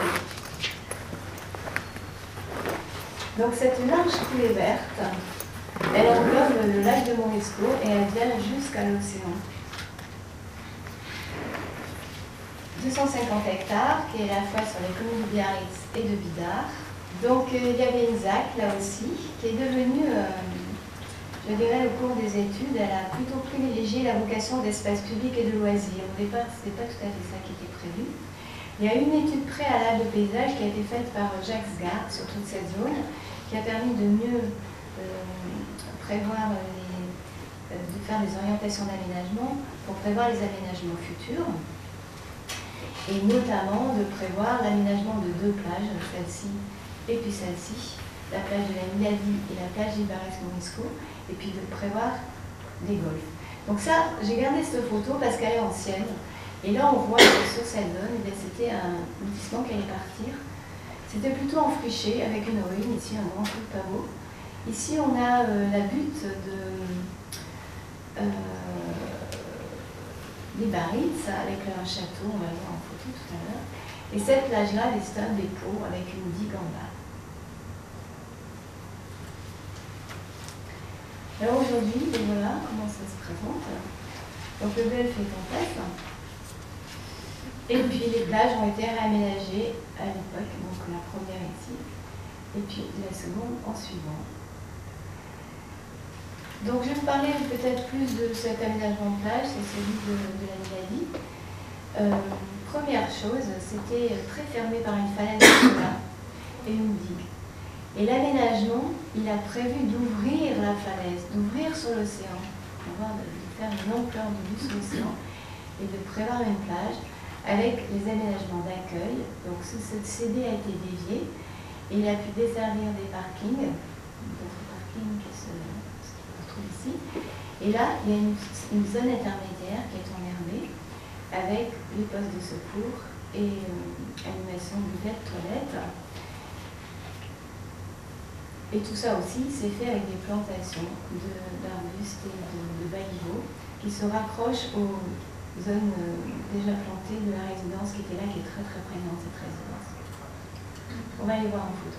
Donc cette large coulée verte, elle englobe le lac de Moresco et elle vient jusqu'à l'océan. 250 hectares, qui est à la fois sur les communes de Biarritz et de Bidart. Donc il y avait une ZAC là aussi, qui est devenue, je dirais, au cours des études, elle a plutôt privilégié la vocation d'espace public et de loisirs. Au départ, ce n'était pas tout à fait ça qui était prévu. Il y a une étude préalable de paysage qui a été faite par Jacques Sgard sur toute cette zone, qui a permis de mieux prévoir, de faire des orientations d'aménagement pour prévoir les aménagements futurs, et notamment de prévoir l'aménagement de 2 plages, celle-ci et puis celle-ci, la plage de la Milady et la plage d'Ibarès-Morisco, et puis de prévoir des golfs. Donc ça, j'ai gardé cette photo parce qu'elle est ancienne. Et là, on voit que sur cette zone, c'était un lotissement qui allait partir. C'était plutôt enfriché, avec une ruine, ici un grand coup de pavot. Ici, on a la butte des Biarritz, avec un château, on va le voir en photo tout à l'heure. Et cette plage-là, des stades, des pots, avec une digue en bas. Alors aujourd'hui, voilà comment ça se présente. Donc le golf est en place. Et puis les plages ont été réaménagées à l'époque, donc la première ici, et puis la seconde en suivant. Donc je vais vous parler peut-être plus de cet aménagement de plage, c'est celui de la Milady. Première chose, c'était très fermé par une falaise et une digue. Et l'aménagement, il a prévu d'ouvrir la falaise, d'ouvrir sur l'océan, de faire une ampleur de vue sur l'océan et de prévoir une plage avec les aménagements d'accueil. Donc ce CD a été dévié et il a pu desservir des parkings, d'autres parkings qui se retrouvent ici. Et là, il y a une zone intermédiaire qui est enherbée avec les postes de secours et animation buvette, toilette. Et tout ça aussi, c'est fait avec des plantations d'arbustes et de baliveaux qui se raccrochent aux zones déjà plantées de la résidence qui était là, qui est très très prégnante, cette résidence. On va aller voir en photo.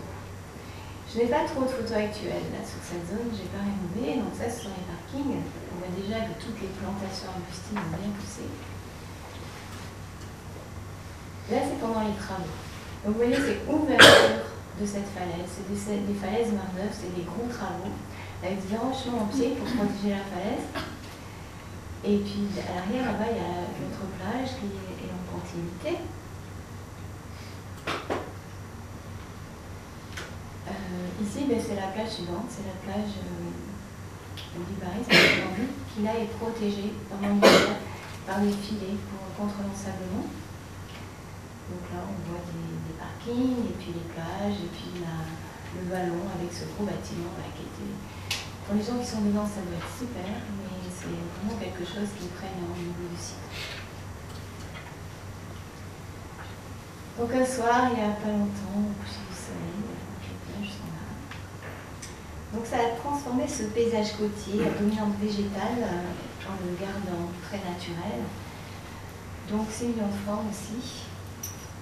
Je n'ai pas trop de photos actuelles là sur cette zone, je n'ai pas rénové, donc ça ce sont les parkings. On voit déjà que toutes les plantations arbustives ont bien poussé. Là c'est pendant les travaux. Donc vous voyez, c'est ouverture de cette falaise. C'est des falaises Marneuf, c'est des gros travaux avec des enrochements en pied pour protéger la falaise. Et puis à l'arrière, là-bas, il y a notre plage qui est en continuité. Ici, c'est la plage suivante, c'est la plage d'Ibarès, qui là est protégée pendant l'hiver par des filets contre l'ensablement. Donc là, on voit des parkings, et puis les plages, et puis le vallon avec ce gros bâtiment là qui était... Pour les gens qui sont dedans, ça doit être super, mais c'est vraiment quelque chose qui prenne au niveau du site. Donc un soir, il n'y a pas longtemps, au coucher du soleil, les plages sont là. Donc ça a transformé ce paysage côtier à dominante végétale en le gardant très naturel. Donc c'est une autre forme aussi.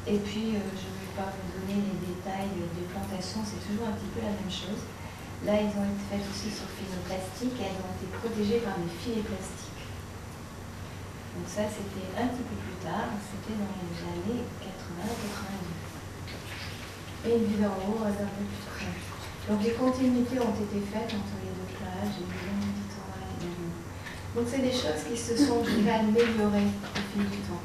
Et puis je ne vais pas vous donner les détails des plantations, c'est toujours un petit peu la même chose. Là, ils ont été faites aussi sur phytoplastique et elles ont été protégées par des filets plastiques. Donc ça, c'était un petit peu plus tard, c'était dans les années 80-82. Et une vue d'en haut, un peu plus près. Donc les continuités ont été faites entre les deux plages, et les zones du littoral également. Donc c'est des choses qui se sont améliorées au fil du temps.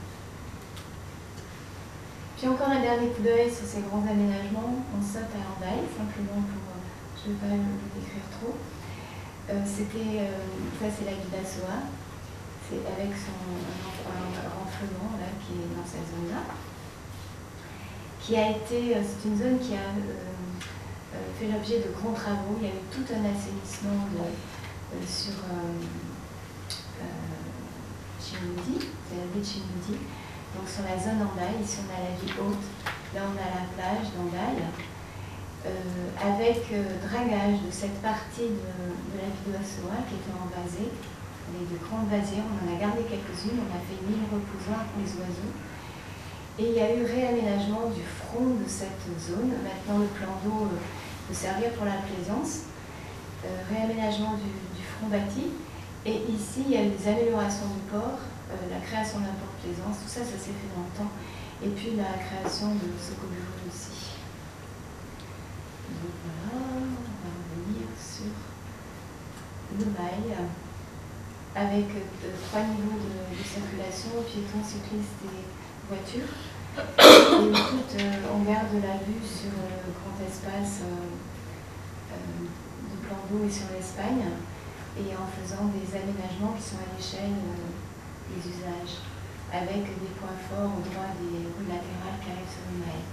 Puis encore un dernier coup d'œil sur ces grands aménagements. On saute à Hendaye, simplement pour... je ne vais pas le décrire trop. Ça c'est la Guidassoa. C'est avec un renflement là, qui est dans cette zone-là. C'est une zone qui a fait l'objet de grands travaux. Il y a eu tout un assainissement sur Chimoudi, c'est la baie de Chimoudi. Donc sur la zone Hendaye, ici on a la ville haute, là on a la plage d'Hendaye, avec dragage de cette partie de la Guidassoa qui était envasée, avec de grandes vasières. On en a gardé quelques-unes, on a fait une île reposoir pour les oiseaux. Et il y a eu réaménagement du front de cette zone. Maintenant le plan d'eau peut servir pour la plaisance, réaménagement du front bâti. Et ici, il y a eu des améliorations du port, la création d'un port de plaisance, tout ça, ça s'est fait dans le temps. Et puis la création de Socobujo aussi. Donc voilà, on va revenir sur le mail, avec 3 niveaux de circulation, piétons, cyclistes et voitures. Et on garde la vue sur le grand espace de plan d'eau et sur l'Espagne, et en faisant des aménagements qui sont à l'échelle des usages, avec des points forts au droit des rues latérales qui arrivent sur le mail.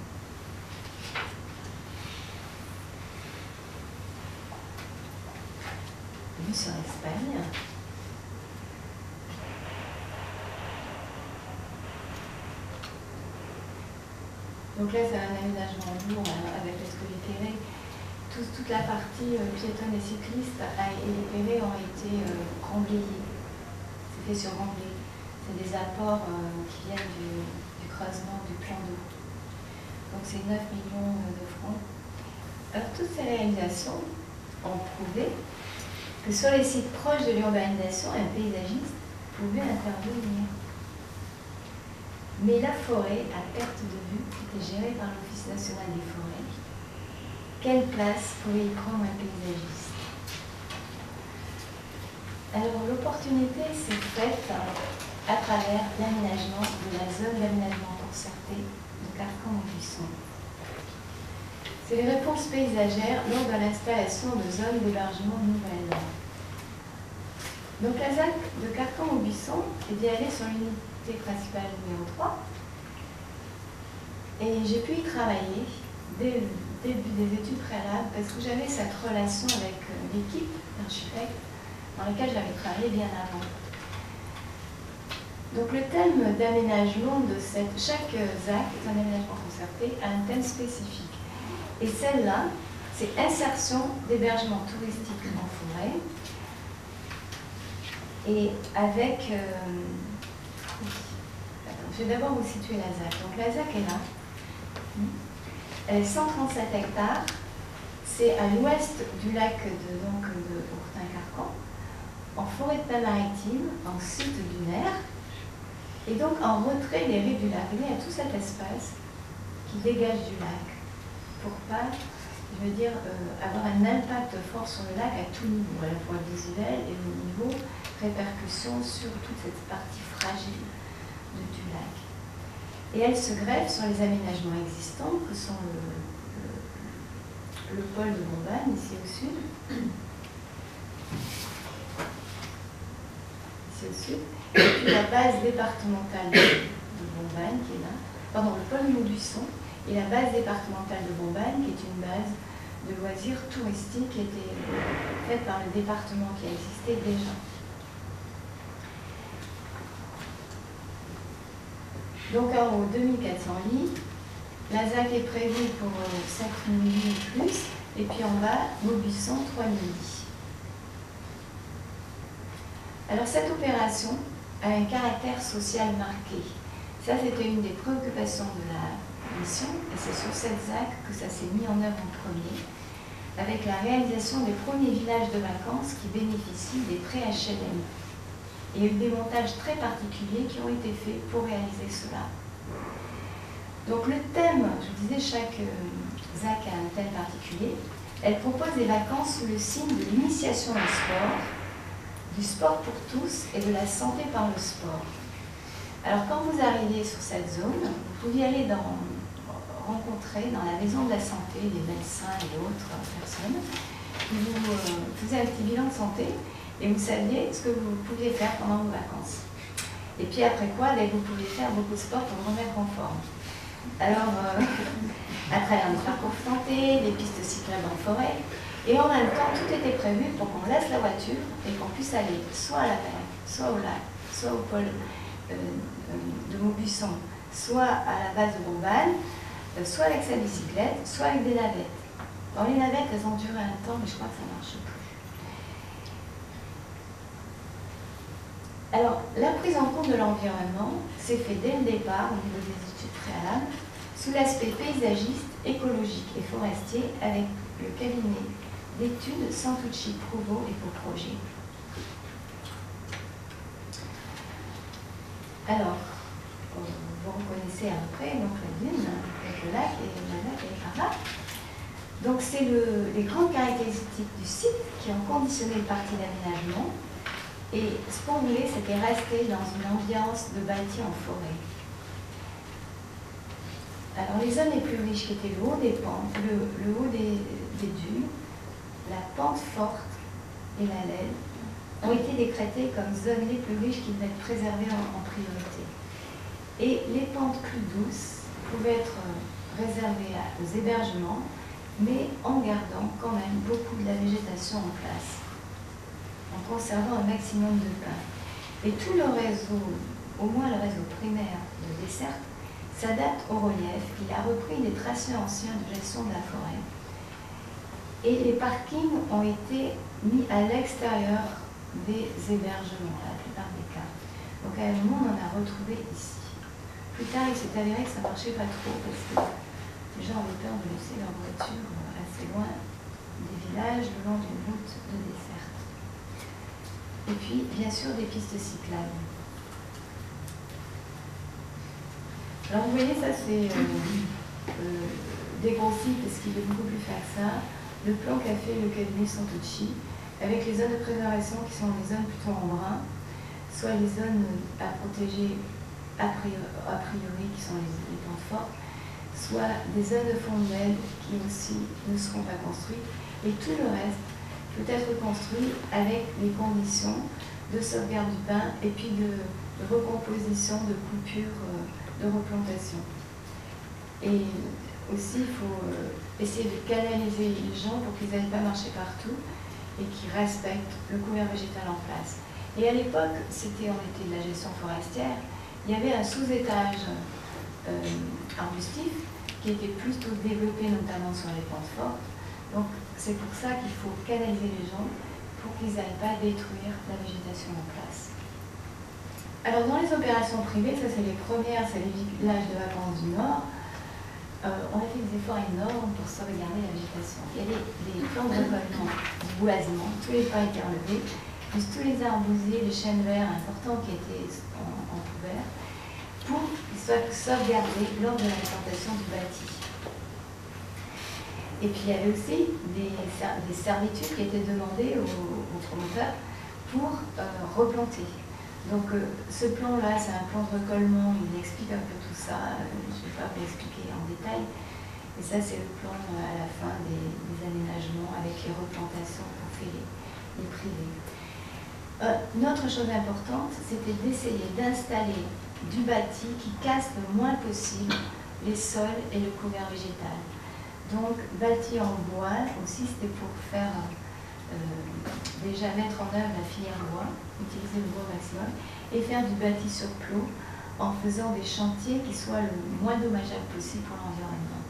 Vue sur l'Espagne. Donc là, c'est un aménagement lourd avec l'escalier. Toute la partie piétonne et cycliste et les pérés ont été remblayés. C'est fait sur remblai. C'est des apports qui viennent du creusement du plan d'eau. Donc c'est 9 millions de francs. Alors toutes ces réalisations ont prouvé que sur les sites proches de l'urbanisation, un paysagiste pouvait intervenir. Mais la forêt, à perte de vue, était gérée par l'Office national des forêts. Quelle place pouvait y prendre un paysagiste? Alors l'opportunité s'est faite à travers l'aménagement de la zone d'aménagement concerté de Carcan-Montbuisson. C'est les réponses paysagères lors de l'installation de zones d'hébergement nouvelles. Donc la ZAC de Carcan-Montbuisson est bien allée sur l'unité principale numéro 3 et j'ai pu y travailler dès le début des études préalables parce que j'avais cette relation avec l'équipe d'architectes dans laquelle j'avais travaillé bien avant. Donc le thème d'aménagement de chaque ZAC, un aménagement concerté, a un thème spécifique. Et celle-là, c'est insertion d'hébergement touristique en forêt. Et avec... je vais d'abord vous situer la ZAC. Donc la ZAC est là. Elle est 137 hectares. C'est à l'ouest du lac de Courtin-Carcan, en forêt de Pin-Maritime, en site dunaire, et donc en retrait des rives du lac. Il y a tout cet espace qui dégage du lac pour pas, je veux dire, avoir un impact fort sur le lac à tout niveau, à la fois visuel et au niveau répercussion sur toute cette partie fragile du lac. Et elle se greffe sur les aménagements existants que sont le pôle de Bombanne, ici au sud. Ici au sud. Et puis la base départementale de Bombanne qui est là. Pardon, le pôle Montbuisson et la base départementale de Bombanne qui est une base de loisirs touristiques qui était faite par le département qui existait déjà. Donc en haut, 2400 lits. La ZAC est prévue pour 5000 lits et plus. Et puis en bas, Maubuisson, 3 midi. Alors cette opération a un caractère social marqué. Ça, c'était une des préoccupations de la mission, et c'est sur cette ZAC que ça s'est mis en œuvre en premier, avec la réalisation des premiers villages de vacances qui bénéficient des prêts HLM. Il y a eu des montages très particuliers qui ont été faits pour réaliser cela. Donc le thème, je vous disais, chaque ZAC a un thème particulier. Elle propose des vacances sous le signe de l'initiation au sport, du sport pour tous et de la santé par le sport. Alors quand vous arriviez sur cette zone, vous pouviez aller rencontrer dans la maison de la santé les médecins et autres personnes qui vous faisaient un petit bilan de santé et vous saviez ce que vous pouviez faire pendant vos vacances. Et puis après quoi, vous pouviez faire beaucoup de sport pour vous remettre en forme. Alors, à travers des parcours santé, des pistes cyclables en forêt, et en même temps, tout était prévu pour qu'on laisse la voiture et qu'on puisse aller soit à la mer, soit au lac, soit au pôle de Maubuisson, soit à la base de Bourbagne, soit avec sa bicyclette, soit avec des navettes. Alors les navettes, elles ont duré un temps, mais je crois que ça ne marche plus. Alors, la prise en compte de l'environnement s'est faite dès le départ, au niveau des études préalables, sous l'aspect paysagiste, écologique et forestier, avec le cabinet d'études Santucci Prouveau et Coprojet. Alors, vous reconnaissez à peu près donc, la dune, avec le lac et la lac et par là. Donc, c'est les grandes caractéristiques du site qui ont conditionné le parti d'aménagement. Et ce qu'on voulait, c'était rester dans une ambiance de bâti en forêt. Alors, les zones les plus riches, qui étaient le haut des pentes, le haut des dunes, la pente forte et la laine, ont été décrétées comme zones les plus riches qui devaient être préservées en priorité. Et les pentes plus douces pouvaient être réservées aux hébergements, mais en gardant quand même beaucoup de la végétation en place, en conservant un maximum de pins. Et tout le réseau, au moins le réseau primaire de desserte, s'adapte au relief. Il a repris des tracés anciens de gestion de la forêt. Et les parkings ont été mis à l'extérieur des hébergements, la plupart des cas. Donc à un moment, on en a retrouvé ici. Plus tard, il s'est avéré que ça ne marchait pas trop parce que les gens avaient peur de laisser leur voiture assez loin des villages, le long d'une route de desserte. Et puis, bien sûr, des pistes cyclables. Alors, vous voyez, ça, c'est dégrossi parce qu'il est beaucoup plus fin que ça. Le plan qu'a fait le cabinet Santucci, avec les zones de préservation qui sont les zones plutôt en brun, soit les zones à protéger a priori qui sont les pentes fortes, soit des zones de fond de med qui aussi ne seront pas construites, et tout le reste peut être construit avec les conditions de sauvegarde du pin et puis de recomposition, de coupure, de replantation. Et aussi, il faut essayer de canaliser les gens pour qu'ils n'aillent pas marcher partout et qu'ils respectent le couvert végétal en place. Et à l'époque, on était de la gestion forestière, il y avait un sous-étage arbustif qui était plutôt développé notamment sur les pentes fortes. Donc c'est pour ça qu'il faut canaliser les gens pour qu'ils n'aillent pas détruire la végétation en place. Alors dans les opérations privées, ça c'est les premières, c'est les villages de vacances du Nord, on a fait des efforts énormes pour sauvegarder la végétation. Il y a des plans de récollement du boisement, tous les pins étaient enlevés, plus tous les arbousiers, les chênes verts importants qui étaient en couvert, pour qu'ils soient sauvegardés lors de l'implantation du bâti. Et puis il y avait aussi des servitudes qui étaient demandées aux promoteurs pour replanter. Donc ce plan-là, c'est un plan de récollement, il explique un peu tout ça, je ne vais pas vous l'expliquer en détail. Et ça, c'est le plan à la fin des aménagements avec les replantations qu'on fait les privés. Une autre chose importante, c'était d'essayer d'installer du bâti qui casse le moins possible les sols et le couvert végétal. Donc, bâti en bois aussi, c'était pour faire déjà mettre en œuvre la filière bois, utiliser le bois au maximum, et faire du bâti sur plot en faisant des chantiers qui soient le moins dommageables possible pour l'environnement.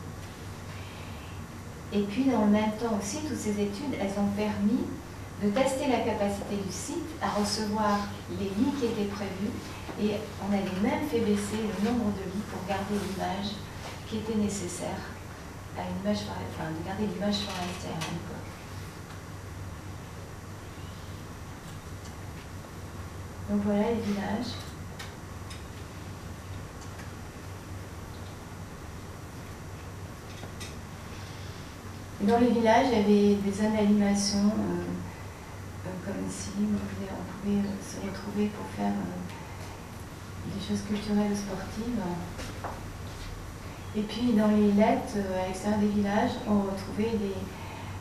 Et puis dans le même temps aussi, toutes ces études, elles ont permis de tester la capacité du site à recevoir les lits qui étaient prévus. Et on avait même fait baisser le nombre de lits pour garder l'image qui était nécessaire à une image, enfin, de garder l'image forestière à l'époque. Donc voilà les villages. Et dans les villages, il y avait des zones d'animation, comme ici, où on pouvait se retrouver pour faire des choses culturelles ou sportives. Et puis dans les lettres, à l'extérieur des villages, on retrouvait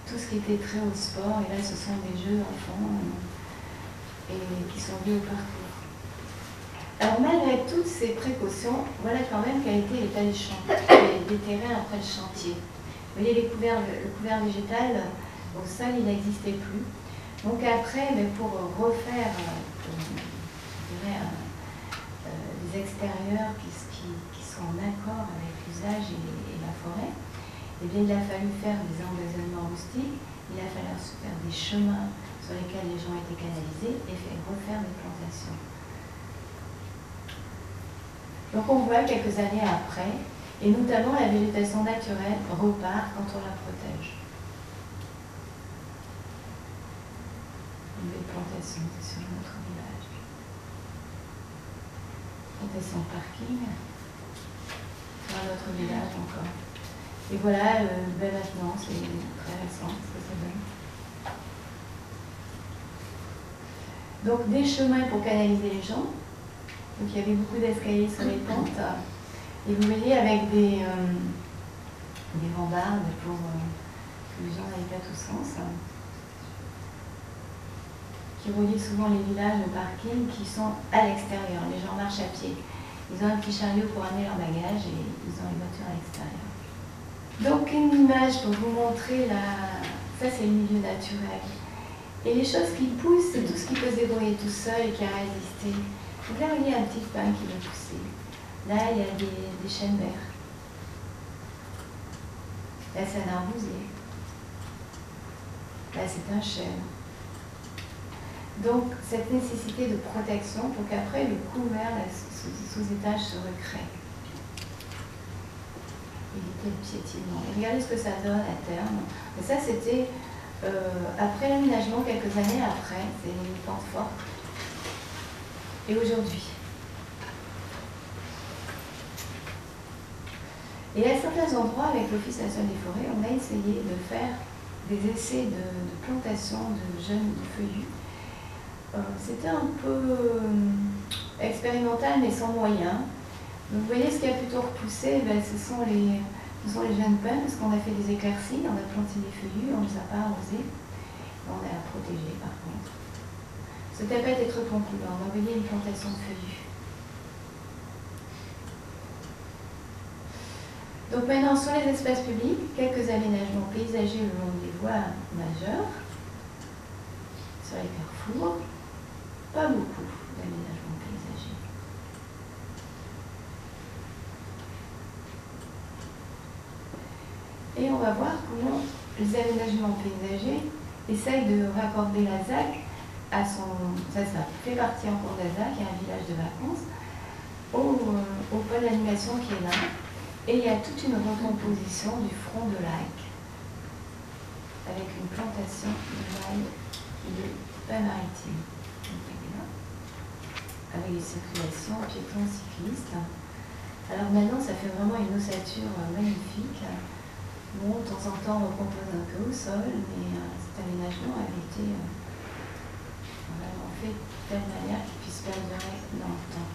tout ce qui était trait au sport. Et là, ce sont des jeux d'enfants et qui sont liés au parcours. Alors malgré toutes ces précautions, voilà quand même quel était l'état des terrains après le chantier. Vous voyez, le couvert végétal au sol, il n'existait plus. Donc après, pour refaire des extérieurs qui sont en accord avec l'usage et la forêt, eh bien, il a fallu faire des emmaisonnements rustiques, il a fallu faire des chemins sur lesquels les gens étaient canalisés et refaire des plantations. Donc on voit quelques années après, et notamment la végétation naturelle repart quand on la protège. Des plantations, c'est sur notre village. Plantation parking, sur un autre village encore. Et voilà, maintenant, c'est très récent, ce que ça donne. Donc des chemins pour canaliser les gens. Donc il y avait beaucoup d'escaliers sur les pentes. Et vous voyez avec des rambardes pour que les gens n'aillent pas tous sens. Qui reliaient souvent les villages au parking qui sont à l'extérieur. Les gens marchent à pied. Ils ont un petit chariot pour amener leur bagage et ils ont les voitures à l'extérieur. Donc une image pour vous montrer ça c'est le milieu naturel. Et les choses qui poussent, c'est tout ce qui peut se débrouiller tout seul et qui a résisté. Donc là, il y a un petit pin qui va pousser. Là, il y a des chênes verts. Là, c'est un arbousier. Là, c'est un chêne. Donc, cette nécessité de protection pour qu'après, le couvert, la sous-étage se recrée. Éviter le piétinement. Et regardez ce que ça donne à terme. Et ça, c'était après l'aménagement, quelques années après, c'est une pente forte. Et aujourd'hui. Et à certains endroits, avec l'Office national des forêts, on a essayé de faire des essais de plantation de jeunes feuillus. C'était un peu expérimental, mais sans moyens. Donc vous voyez, ce qui a plutôt repoussé, ce sont les jeunes pins, parce qu'on a fait des éclaircies, on a planté des feuillus, on ne les a pas arrosés, on a protégé par contre. Ce tapet était trop pompeux, on a envoyé une plantation de feuillus. Donc maintenant, sur les espaces publics, quelques aménagements paysagers le long des voies majeures, sur les carrefours, pas beaucoup d'aménagements paysagers. Et on va voir comment les aménagements paysagers essayent de raccorder la ZAC à son... Ça fait partie encore de la ZAC, il y a un village de vacances, au pôle d'animation qui est là. Et il y a toute une recomposition du front de lac, avec une plantation de mailles de pins maritimes. Avec des circulations piétons cyclistes. Alors maintenant, ça fait vraiment une ossature magnifique. Bon, de temps en temps, on recompose un peu au sol, mais cet aménagement avait été vraiment fait de telle manière qu'il puisse perdurer dans le temps.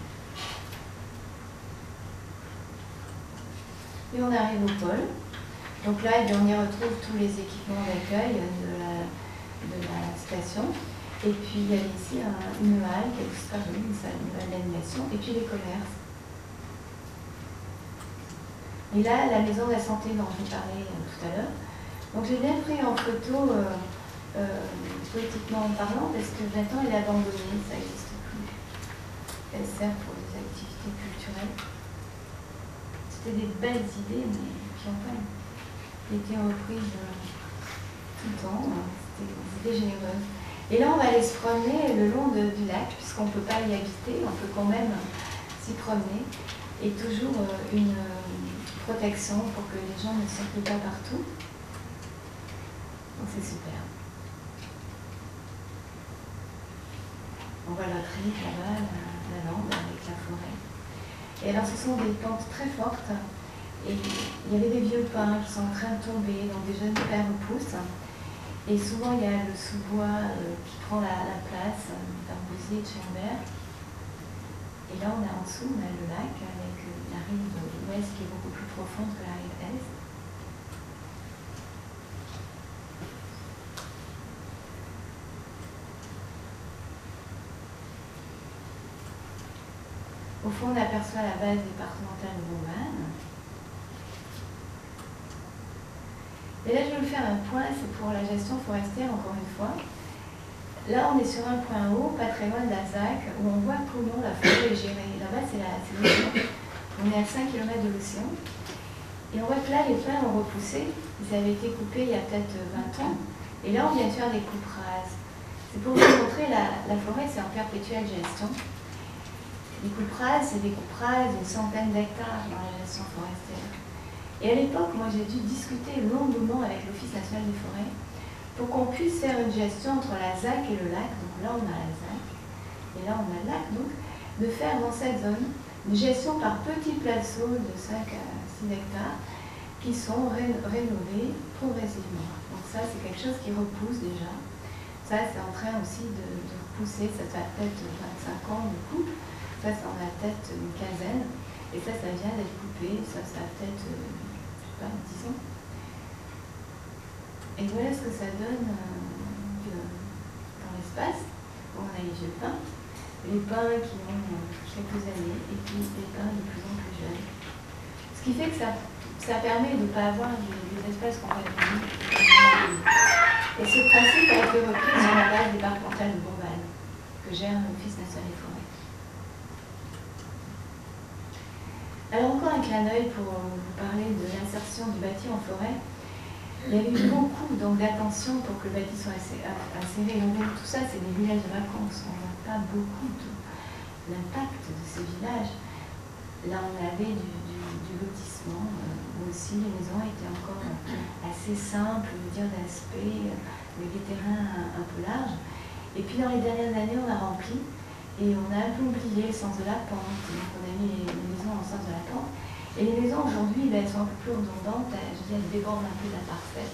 Et on arrive au pôle. Donc là, on y retrouve tous les équipements d'accueil de la station. Et puis il y a ici une halle qui a disparu, une salle d'animation, et puis les commerces. Et là, la maison de la santé dont je vous parlais tout à l'heure. Donc j'ai bien pris en photo, politiquement parlant, parce que maintenant elle est abandonnée, ça n'existe plus. Elle sert pour des activités culturelles. C'était des belles idées, mais qui n'ont pas qui était reprise tout le temps. C'était généreux. Et là, on va aller se promener le long du lac, puisqu'on ne peut pas y habiter, on peut quand même s'y promener. Et toujours une protection pour que les gens ne circulent pas partout. Donc c'est super. On voit la rive là-bas, la lande avec la forêt. Et alors ce sont des pentes très fortes. Et il y avait des vieux pins qui sont en train de tomber, donc des jeunes pins repoussent. Et souvent il y a le sous-bois qui prend la place d'Arbousier et de Chambert. Et là on a en dessous, on a le lac avec la rive ouest qui est beaucoup plus profonde que la rive est. Au fond, on aperçoit la base départementale de Bourgogne. Et là, je vais vous faire un point, c'est pour la gestion forestière, encore une fois. Là, on est sur un point haut, pas très loin de la ZAC, où on voit comment la forêt est gérée. Là-bas, c'est l'océan. On est à 5 km de l'océan. Et on voit que là, les pins ont repoussé. Ils avaient été coupés il y a peut-être 20 ans. Et là, on vient de faire des coupes rases. C'est pour vous montrer, la forêt, c'est en perpétuelle gestion. Les coupes rases, c'est des coupes rases d'une centaine d'hectares dans la gestion forestière. Et à l'époque, moi, j'ai dû discuter longuement avec l'Office national des forêts pour qu'on puisse faire une gestion entre la ZAC et le lac. Donc là, on a la ZAC et là, on a le lac. Donc, de faire dans cette zone une gestion par petits placeaux de 5 à 6 hectares qui sont rénovés progressivement. Donc ça, c'est quelque chose qui repousse déjà. Ça, c'est en train aussi de repousser. Ça fait peut-être 25 ans de coupe. Ça en a peut-être une quinzaine, et ça vient d'être coupé, ça a peut-être, je sais pas, 10 ans. Et voilà ce que ça donne dans l'espace. On a les vieux pins, les pins qui ont quelques années, et puis les pins de plus en plus jeunes. Ce qui fait que ça permet de ne pas avoir des espaces complètement vides. Et ce principe a été repris sur la base départementale de Bourgogne, que gère l'Office national des forêts. Alors encore un clin d'œil pour vous parler de l'insertion du bâti en forêt. Il y a eu beaucoup d'attention pour que le bâti soit inséré. Donc tout ça, c'est des villages de vacances. On ne voit pas beaucoup de l'impact de ces villages. Là, on avait du lotissement, où aussi les maisons étaient encore assez simples, d'aspect, avec des terrains un peu larges. Et puis dans les dernières années, on a rempli. Et on a un peu oublié le sens de la pente, donc on a mis les maisons en sens de la pente. Et les maisons aujourd'hui, elles sont un peu plus redondantes, elles débordent un peu de la parcelle.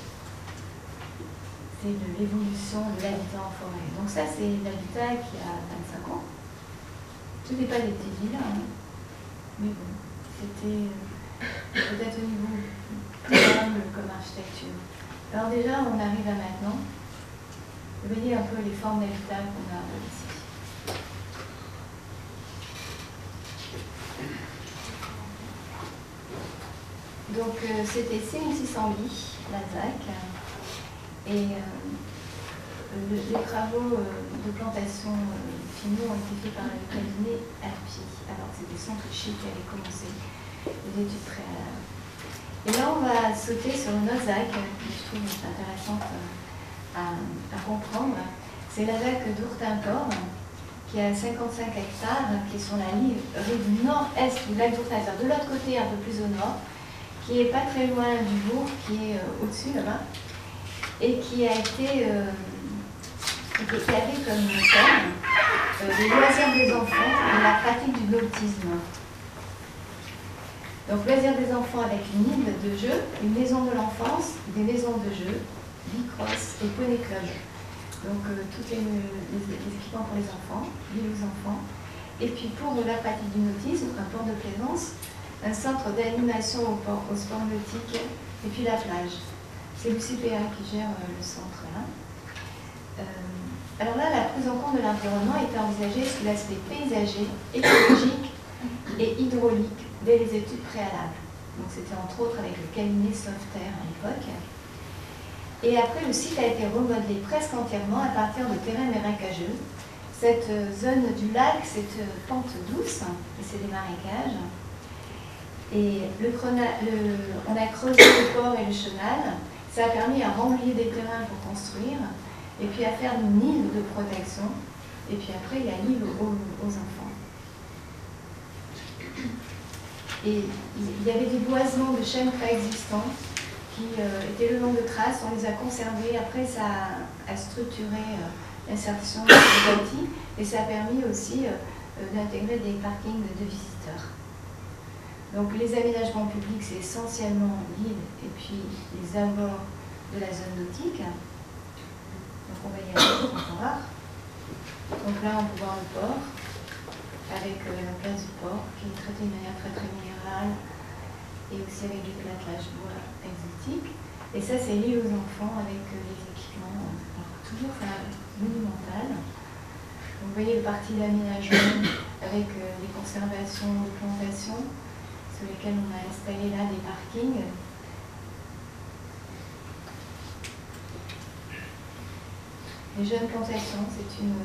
C'est de l'évolution de l'habitat en forêt. Donc ça, c'est l'habitat qui a 25 ans. Ce n'est pas des petites villas, hein. Mais bon, c'était peut-être au niveau plus humble comme architecture. Alors déjà, on arrive à maintenant. Vous voyez un peu les formes d'habitat qu'on a ici. Donc c'était 6600 lits, la ZAC, et les travaux de plantation finaux ont été faits par le cabinet Herpy. Alors c'est des centres chics qui avaient commencé les études préalables. Et là on va sauter sur une autre ZAC que je trouve intéressante à comprendre. C'est la ZAC d'Ourtintor, qui a 55 hectares, qui est sur la rive nord-est du lac d'Ourtintor, de l'autre côté un peu plus au nord, qui n'est pas très loin du bourg, qui est au-dessus là-bas, et qui a été qui avait comme thème les loisirs des enfants et la pratique du nautisme. Donc loisirs des enfants avec une île de jeu, une maison de l'enfance, des maisons de jeu, bicross et poney club. Donc tous les équipements pour les enfants, liés aux enfants. Et puis pour la pratique du nautisme, un port de plaisance, un centre d'animation au sport nautique, et puis la plage. C'est l'UCPA qui gère le centre là. Alors là, la prise en compte de l'environnement était envisagée sous l'aspect paysager, écologique et hydraulique dès les études préalables. Donc c'était entre autres avec le cabinet Sauveterre à l'époque. Et après, le site a été remodelé presque entièrement à partir de terrains marécageux. Cette zone du lac, c'est pente douce, et c'est des marécages. Et on a creusé le port et le chenal. Ça a permis à remplir des terrains pour construire, et puis à faire une île de protection. Et puis après, il y a l'île aux enfants. Et il y avait des boisements de chênes préexistants qui étaient le long de traces. On les a conservés. Après, ça a structuré l'insertion des bâtis, et ça a permis aussi d'intégrer des parkings de visiteurs. Donc les aménagements publics, c'est essentiellement l'île et puis les abords de la zone nautique. Donc on va y aller, on va voir. Donc là, on peut voir le port, avec la place du port, qui est traitée de manière très très minérale, et aussi avec du plâtrage bois exotique. Et ça, c'est l'île aux enfants, avec les équipements, alors, toujours monumental. Donc, vous voyez le parti d'aménagement avec les conservations, les plantations, sur lesquelles on a installé là des parkings. Les jeunes plantations, c'est une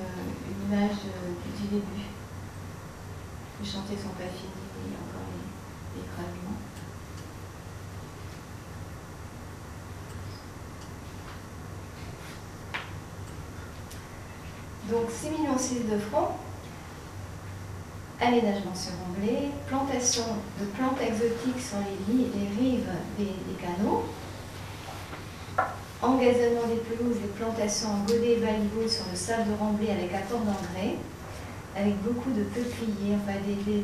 image du début. Les chantiers ne sont pas finis, il y a encore les gravements. Donc 6,6 millions de francs. Aménagement sur Remblai, plantation de plantes exotiques sur les rives des canaux, engazonnement des pelouses et plantations en godets et baliveaux sur le sable de Remblai avec apport d'engrais, avec beaucoup de peupliers, enfin des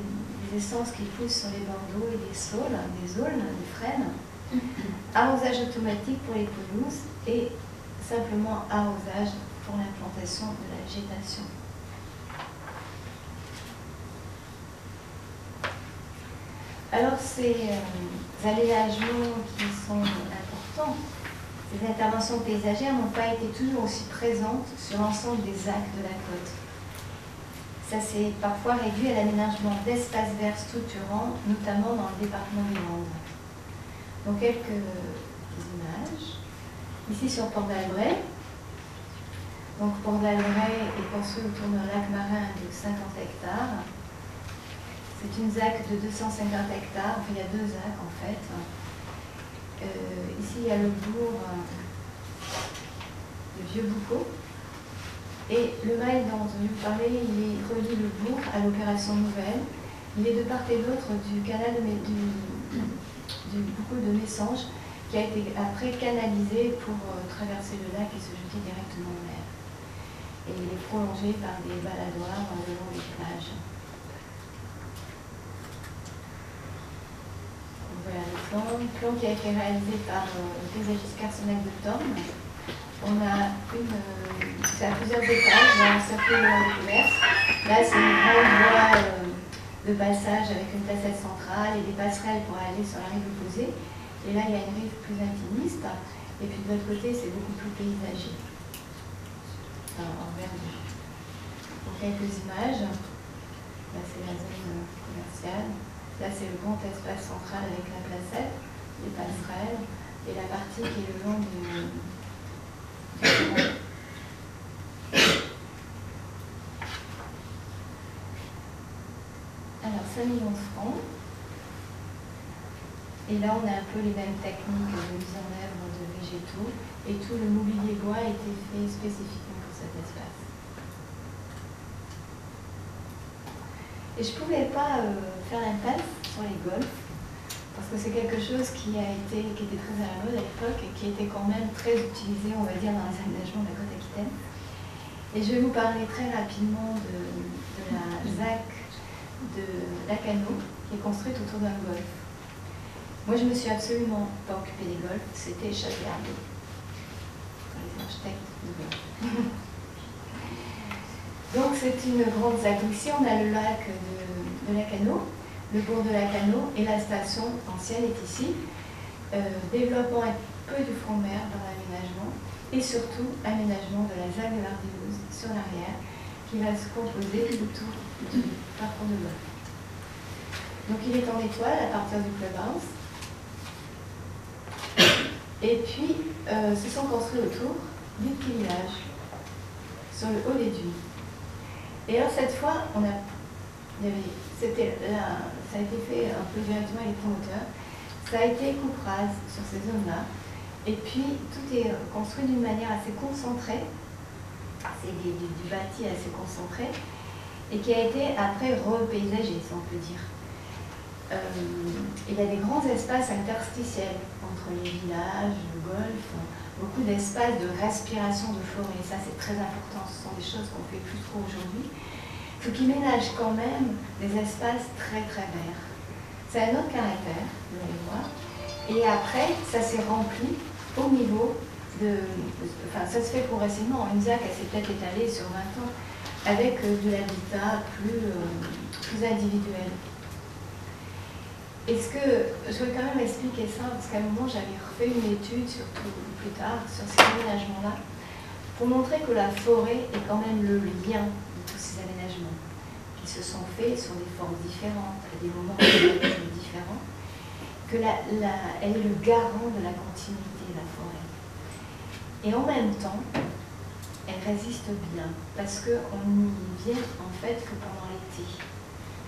essences qui poussent sur les bords d'eau et des saules, des aulnes, des frênes, arrosage automatique pour les pelouses et simplement arrosage pour l'implantation de la végétation. Alors ces aménagements qui sont importants, ces interventions paysagères n'ont pas été toujours aussi présentes sur l'ensemble des actes de la côte. Ça s'est parfois réduit à l'aménagement d'espaces verts structurants, notamment dans le département des Landes. Donc quelques images. Ici sur Port d'Albret. Donc Port d'Albret est construit autour d'un lac marin de 50 hectares. C'est une ZAC de 250 hectares, enfin il y a deux ZAC en fait. Ici il y a le bourg de Vieux-Boucau. Et le mail dont je vous parlais, il relie le bourg à l'opération Nouvelle. Il est de part et d'autre du canal du Boucau de Messanges, qui a été après canalisé pour traverser le lac et se jeter directement en mer. Et il est prolongé par des baladoirs le long des plages. Voilà le plan qui a été réalisé par le paysagiste Carsenac de Tormes. On a c'est à plusieurs étages, dans un circuit de commerce. Là, c'est une grande voie de passage avec une placette centrale et des passerelles pour aller sur la rive opposée. Et là, il y a une rive plus intimiste. Et puis de l'autre côté, c'est beaucoup plus paysager. Enfin, en verdure. Donc, quelques images. Là, c'est la zone commerciale. Là, c'est le grand espace central avec la placette, les passerelles et la partie qui est le long du Alors, 5 millions de francs. Et là, on a un peu les mêmes techniques de mise en œuvre de végétaux. Et tout le mobilier bois a été fait spécifiquement pour cet espace. Et je ne pouvais pas faire l'impasse sur les golfs, parce que c'est quelque chose qui était très à la mode à l'époque et qui était quand même très utilisé, on va dire, dans les aménagements de la côte aquitaine. Et je vais vous parler très rapidement de la ZAC de Lacanau, qui est construite autour d'un golf. Moi, je ne me suis absolument pas occupée des golfs, c'était Chateau par les architectes de golf. Donc c'est une grande ZAC. Ici on a le lac de Lacanau, le bourg de Lacanau, et la station ancienne est ici. Développement un peu du front de mer dans l'aménagement, et surtout aménagement de la ZAC de l'Ardélouse sur l'arrière, qui va se composer autour du parcours de golf. Donc il est en étoile à partir du clubhouse. Et puis se sont construits autour du petit village, sur le haut des dunes. Et alors cette fois, on a ça a été fait un peu directement avec les promoteurs. Ça a été coupe rase sur ces zones-là. Et puis, tout est construit d'une manière assez concentrée. C'est du bâti assez concentré. Et qui a été après repaysagé, si on peut dire. Il y a des grands espaces interstitiels entre les villages, le golfe, beaucoup d'espaces de respiration de forêt. Et ça, c'est très important. Ce sont des choses qu'on ne fait plus trop aujourd'hui. Ce qui ménage quand même des espaces très très verts. C'est un autre caractère, vous allez voir. Et après, ça s'est rempli au niveau de... Enfin, ça se fait progressivement. Une ZAC, elle s'est peut-être étalée sur 20 ans avec de l'habitat plus individuel. Est-ce que je vais quand même expliquer ça, parce qu'à un moment j'avais refait une étude, surtout plus tard, sur ces aménagements-là, pour montrer que la forêt est quand même le lien de tous ces aménagements, qui se sont faits sur des formes différentes, à des moments différents, que elle est le garant de la continuité de la forêt. Et en même temps, elle résiste bien, parce qu'on n'y vient en fait que pendant l'été.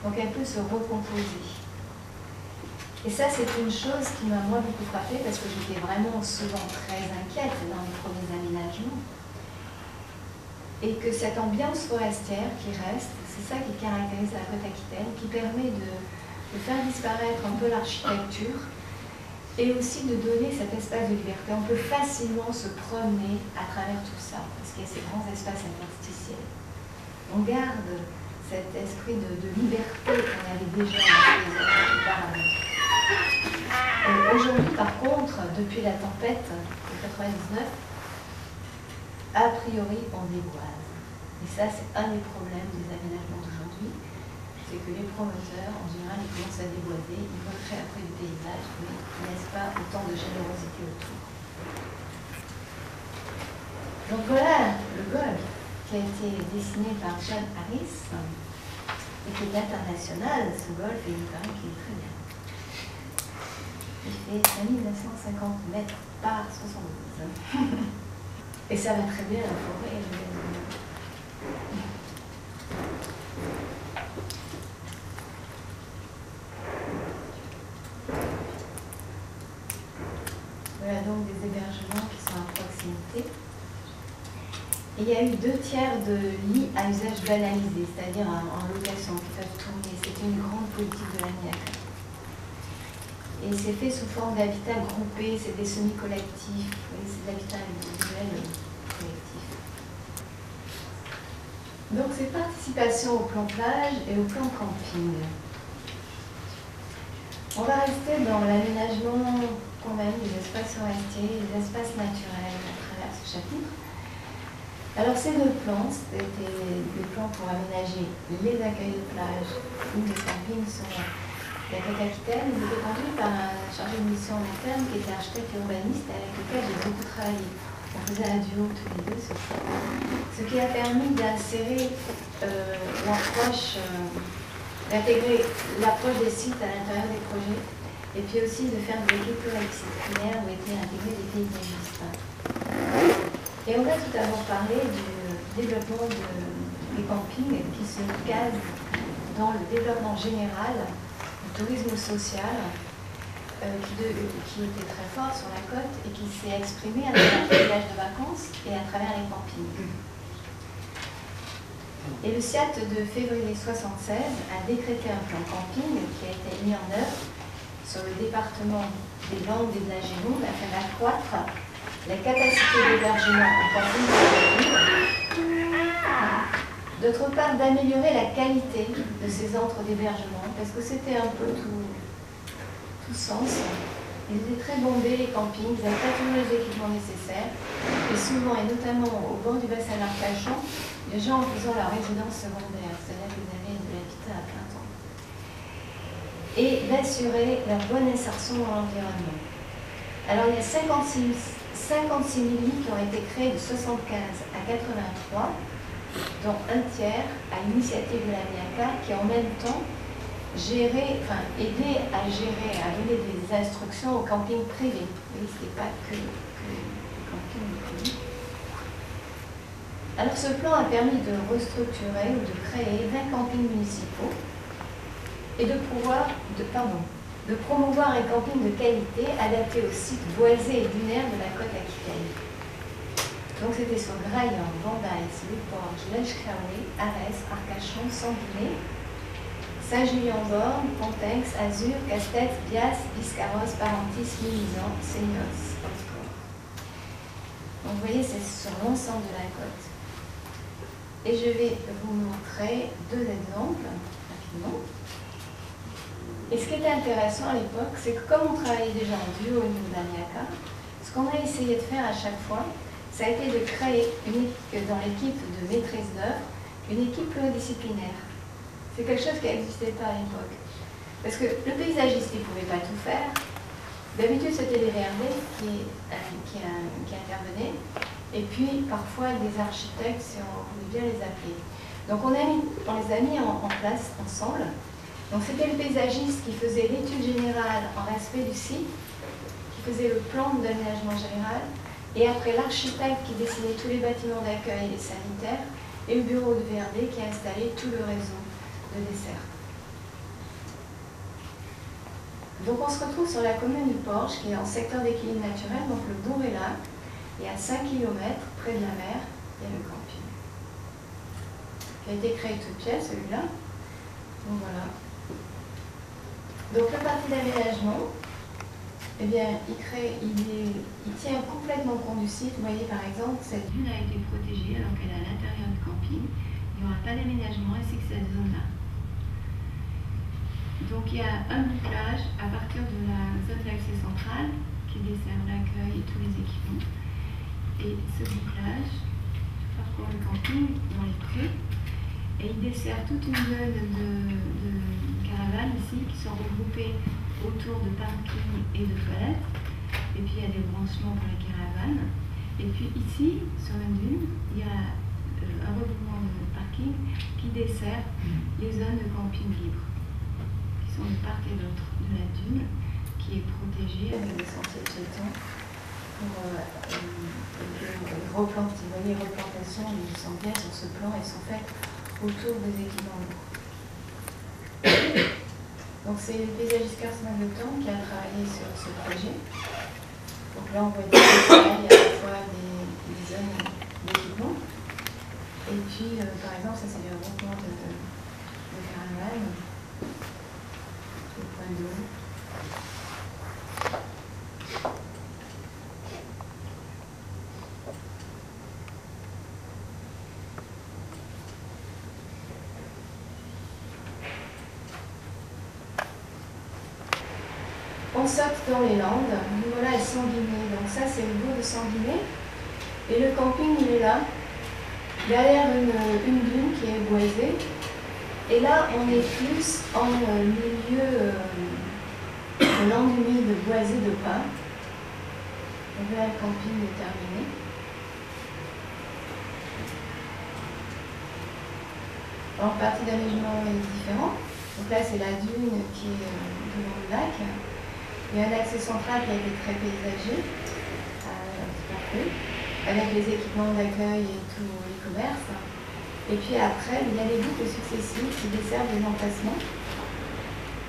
Donc elle peut se recomposer. Et ça, c'est une chose qui m'a moi beaucoup frappée parce que j'étais vraiment souvent très inquiète dans les premiers aménagements. Et que cette ambiance forestière qui reste, c'est ça qui caractérise la côte aquitaine, qui permet de faire disparaître un peu l'architecture et aussi de donner cet espace de liberté. On peut facilement se promener à travers tout ça parce qu'il y a ces grands espaces interstitiels. On garde cet esprit de liberté qu'on avait déjà dans les années auparavant. Aujourd'hui, par contre, depuis la tempête de 99, a priori, on déboise. Et ça, c'est un des problèmes des aménagements d'aujourd'hui. C'est que les promoteurs, en général, ils commencent à déboiser, ils veulent créer après du paysage, mais ils laissent pas autant de générosité autour. Donc voilà le golfe qui a été dessiné par John Harris et qui est international. Ce golfe, et il paraît qu'il est très bien. Il fait 5950 mètres par 72. Et ça va très bien la forêt. Voilà donc des hébergements qui sont à proximité. Et il y a eu 2/3 de lits à usage banalisé, c'est-à-dire en location, qui peuvent tourner. C'était une grande politique de l'ANIAC. Et c'est fait sous forme d'habitat groupé, c'est des semi-collectifs, c'est de l'habitat individuel collectif. Donc c'est participation au plan plage et au plan camping. On va rester dans l'aménagement quand même des espaces forestiers, des espaces naturels à travers ce chapitre. Alors ces deux plans, c'était des plans pour aménager les accueils de plage ou les campings sur la côte aquitaine. Ils étaient conduits par un chargé de mission en interne qui était architecte et urbaniste avec lequel j'ai beaucoup travaillé. On faisait un duo tous les deux sur ça. Ce qui a permis d'insérer l'approche, d'intégrer l'approche des sites à l'intérieur des projets et puis aussi de faire des éco-disciplinaires où étaient intégrés des paysagistes. Et on a tout d'abord parlé du développement des campings qui se case dans le développement général du tourisme social qui était très fort sur la côte et qui s'est exprimé à travers les villages de vacances et à travers les campings. Et le SIAT de février 1976 a décrété un plan camping qui a été mis en œuvre sur le département des Landes et de la Gironde afin d'accroître la capacité d'hébergement en camping de d'autre part d'améliorer la qualité de ces centres d'hébergement parce que c'était un peu tout sens. Ils étaient très bondés, les campings, ils n'avaient pas tous les équipements nécessaires et souvent, et notamment au bord du bassin d'Arcachon, les gens en faisant leur résidence secondaire, c'est-à-dire qu'ils avaient de l'habitat à plein temps. Et d'assurer leur bonne insertion dans l'environnement. Alors il y a 56 000 lits qui ont été créés de 1975 à 1983, dont un tiers à l'initiative de la MIACA qui en même temps aidé à gérer, à donner des instructions au camping privé. Oui, ce n'était pas que le camping privé. Alors ce plan a permis de restructurer ou de créer 20 campings municipaux et de promouvoir un camping de qualité adapté aux sites boisés et dunaires de la côte aquitaine. Donc c'était sur Graillon, Vendaïs, Luporge, Lèche-Clermont, Arès, Arcachon, Sanguinet, Saint-Julien-Borne, Pontex, Azur, Castex, Bias, Biscarrosse, Parentis, Mimizan, Seignos, Hautecor. Donc vous voyez, c'est sur l'ensemble de la côte. Et je vais vous montrer deux exemples, rapidement. Et ce qui était intéressant à l'époque, c'est que comme on travaillait déjà en duo au niveau de l'ANIACA, ce qu'on a essayé de faire à chaque fois, ça a été de créer dans l'équipe de maîtrise d'œuvre, une équipe pluridisciplinaire. C'est quelque chose qui n'existait pas à l'époque. Parce que le paysagiste, il ne pouvait pas tout faire. D'habitude, c'était les VRD qui intervenaient. Et puis, parfois, des architectes, si on voulait bien les appeler. Donc, on les a mis en place ensemble. Donc, c'était le paysagiste qui faisait l'étude générale en respect du site, qui faisait le plan d'aménagement général, et après l'architecte qui dessinait tous les bâtiments d'accueil et les sanitaires, et le bureau de VRD qui a installé tout le réseau de dessert. Donc on se retrouve sur la commune du Porge, qui est en secteur d'équilibre naturel, donc le bourg est là, et à 5 km, près de la mer, il y a le camping. Qui a été créé toute pièce, celui-là. Donc voilà. Donc le parti d'aménagement, eh bien, il tient complètement compte du site. Vous voyez par exemple, cette dune a été protégée alors qu'elle est à l'intérieur du camping. Il n'y aura pas d'aménagement ainsi que cette zone-là. Donc il y a un bouclage à partir de la zone d'accès centrale qui dessert l'accueil et tous les équipements. Et ce bouclage parcourt le camping dans les prés et il dessert toute une zone de caravanes ici qui sont regroupées autour de parking et de toilettes. Et puis il y a des branchements pour les caravanes. Et puis ici, sur la dune, il y a un regroupement de parking qui dessert les zones de camping libre, qui sont de part et d'autre de la dune, qui est protégée avec des sentiers piétons pour les replantations. Les replantations, ils sont bien sur ce plan, elles sont faites autour des équipements lourds. Donc c'est le paysagiste Carsten Lecton qui a travaillé sur ce projet. Donc là on voit des détails à la fois des zones d'équipement. Et puis par exemple ça c'est le regroupement de caravanes. Le point d'eau. On saute dans les Landes, nous voilà à Sanguinet. Donc ça c'est le bourg de Sanguinet. Et le camping il est là, derrière une dune qui est boisée. Et là on est plus en milieu de landes humides boisées de pins. Donc là le camping est terminé. Alors le parti d'aménagement est différent. Donc là c'est la dune qui est devant le lac. Il y a un accès central qui a été très paysager, avec les équipements d'accueil et tous les commerces. Et puis après, il y a les boucles successives qui desservent les emplacements.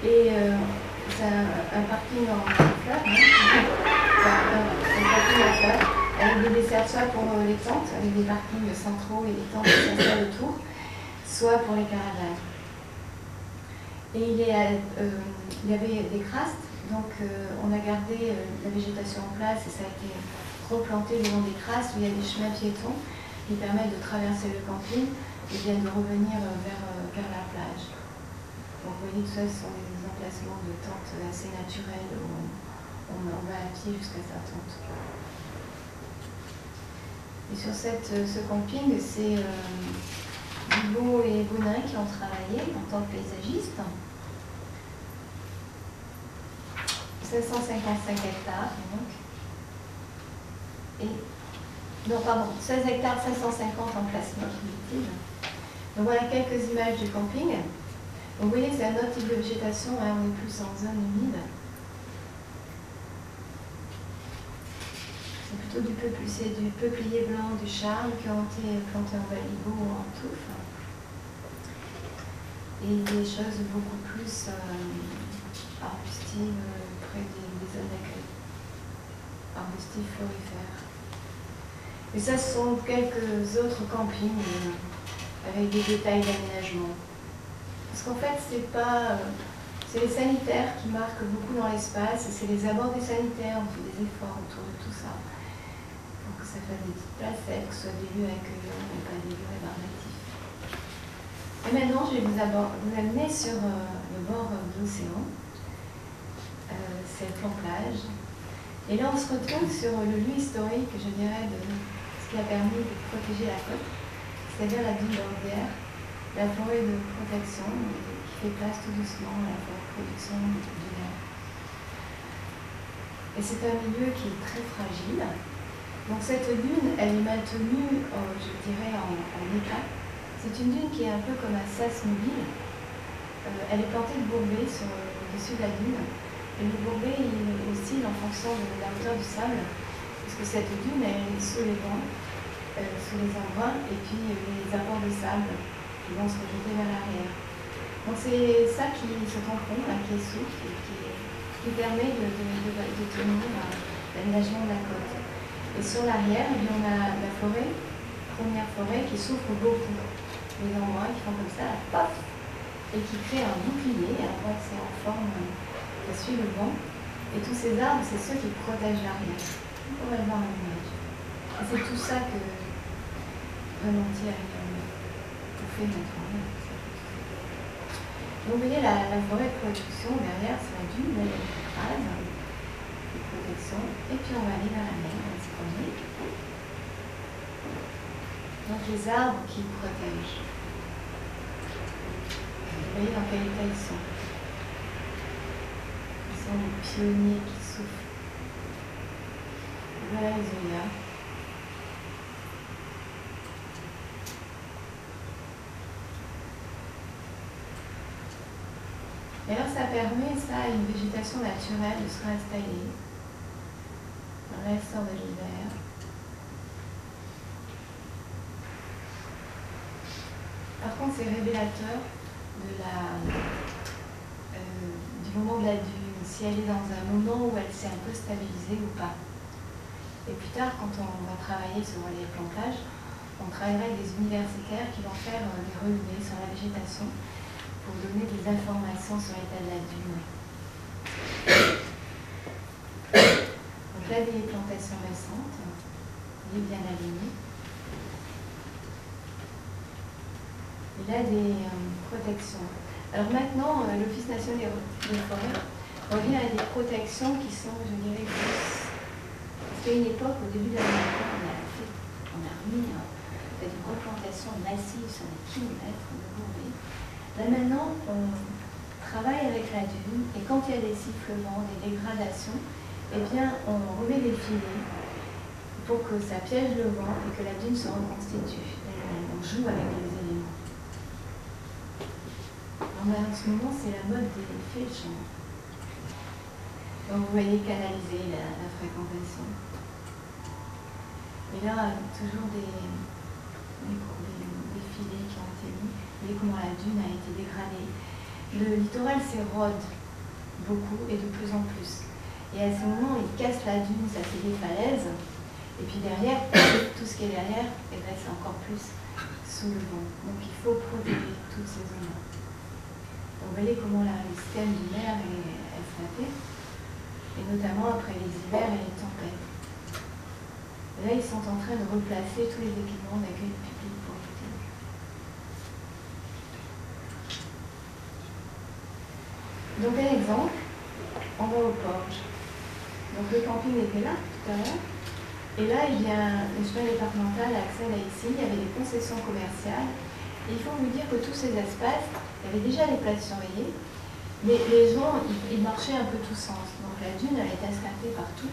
Et c'est un parking en fleurs, un parking à fleurs, avec des desserts soit pour les tentes, avec des parkings centraux et des tentes qui s'installent autour, soit pour les caravanes. Et il y avait des crastes. Donc on a gardé la végétation en place et ça a été replanté le long des crasses où il y a des chemins piétons qui permettent de traverser le camping et bien de revenir vers la plage. Donc vous voyez, tout ça, ce sont des emplacements de tentes assez naturels où on va à pied jusqu'à sa tente. Et sur ce camping, c'est Bigot et Bounin qui ont travaillé en tant que paysagistes. 755 hectares, donc. Et, non, pardon, 16 hectares, 550 emplacements productifs. Donc voilà quelques images du camping. Donc vous voyez, c'est un autre type de végétation, hein, on est plus en zone humide. C'est plutôt du peuplier blanc, du charme qui ont été plantés en baligo ou en touffe. et des choses beaucoup plus arbustives près des zones d'accueil, arbustives florifères. Et ça, ce sont quelques autres campings avec des détails d'aménagement. Parce qu'en fait, c'est les sanitaires qui marquent beaucoup dans l'espace, et c'est les abords des sanitaires, on fait des efforts autour de tout ça, pour que ça fasse des petites placettes, que ce soit des lieux accueillants et pas des lieux rébarbatifs. Et maintenant, je vais vous amener sur le bord de l'océan. C'est le plan plage. Et là, on se retrouve sur le lieu historique, je dirais, de ce qui a permis de protéger la côte, c'est-à-dire la dune bordière, la forêt de protection qui fait place tout doucement à la forêt de production dunaire. Et c'est un milieu qui est très fragile. Donc cette dune, elle est maintenue, je dirais, en état. C'est une dune qui est un peu comme un sas mobile. Elle est plantée de bourbées sur le dessus de la dune. Et le bourbet, il oscille en fonction de la hauteur du sable, parce que cette dune, elle est sous les vents, sous les embruns, et puis les apports de sable qui vont se rejeter vers l'arrière. Donc c'est ça qui se tampon, qui est souple, et qui permet de tenir l'aménagement de la côte. Et sur l'arrière, on a la forêt, première forêt, qui souffre beaucoup. Les embruns qui font comme ça, paf, et qui crée un bouclier. Alors on voit que c'est en forme qui suit le vent. Et tous ces arbres, c'est ceux qui protègent l'arrière. On va le voir en image. Et c'est tout ça que Remontier a fait mettre en œuvre. Donc vous voyez la forêt de production derrière, c'est la dune, elle écrase, de protection. Et puis on va aller vers la mer, on va se promener. Donc les arbres qui protègent. Vous voyez dans quel état ils sont. Ils sont les pionniers qui soufflent. Voilà les œillets. Et alors ça permet à une végétation naturelle de se réinstaller dans l'essor de l'hiver. Par contre, c'est révélateur du moment de la dune, si elle est dans un moment où elle s'est un peu stabilisée ou pas. Et plus tard, quand on va travailler sur les plantages, on travaillera avec des universitaires qui vont faire des relevés sur la végétation pour donner des informations sur l'état de la dune. Donc là, des plantations récentes, bien alignées. Et là, des protections. Alors maintenant, l'Office national des forêts revient à des protections qui sont, je dirais, plus. Parce qu'à une époque, au début de la guerre, on a fait une replantation massive sur des kilomètres de bourbées. Là maintenant, on travaille avec la dune et quand il y a des sifflements, des dégradations, eh bien, on remet des filets pour que ça piège le vent et que la dune se reconstitue. On joue avec les éléments. En ce moment, c'est la mode des fils. Donc vous voyez canaliser la fréquentation. Et là, toujours des filets qui ont été mis. Vous voyez comment la dune a été dégradée. Le littoral s'érode beaucoup et de plus en plus. Et à ce moment, il casse la dune, ça fait des falaises. Et puis derrière, tout ce qui est derrière, et ben, c'est encore plus sous le vent. Donc il faut protéger toutes ces zones-là. Vous voyez comment le système dunaire est frappé, et notamment après les hivers et les tempêtes. Et là, ils sont en train de replacer tous les équipements d'accueil public pour l'été. Donc un exemple, on va au Porge. Donc le camping était là tout à l'heure. Et là, il y a le chemin départemental accède à ici, il y avait des concessions commerciales. Et il faut vous dire que tous ces espaces, il y avait déjà des places surveillées, mais les gens, ils marchaient un peu tous sens. Donc la dune, elle est escarpée partout.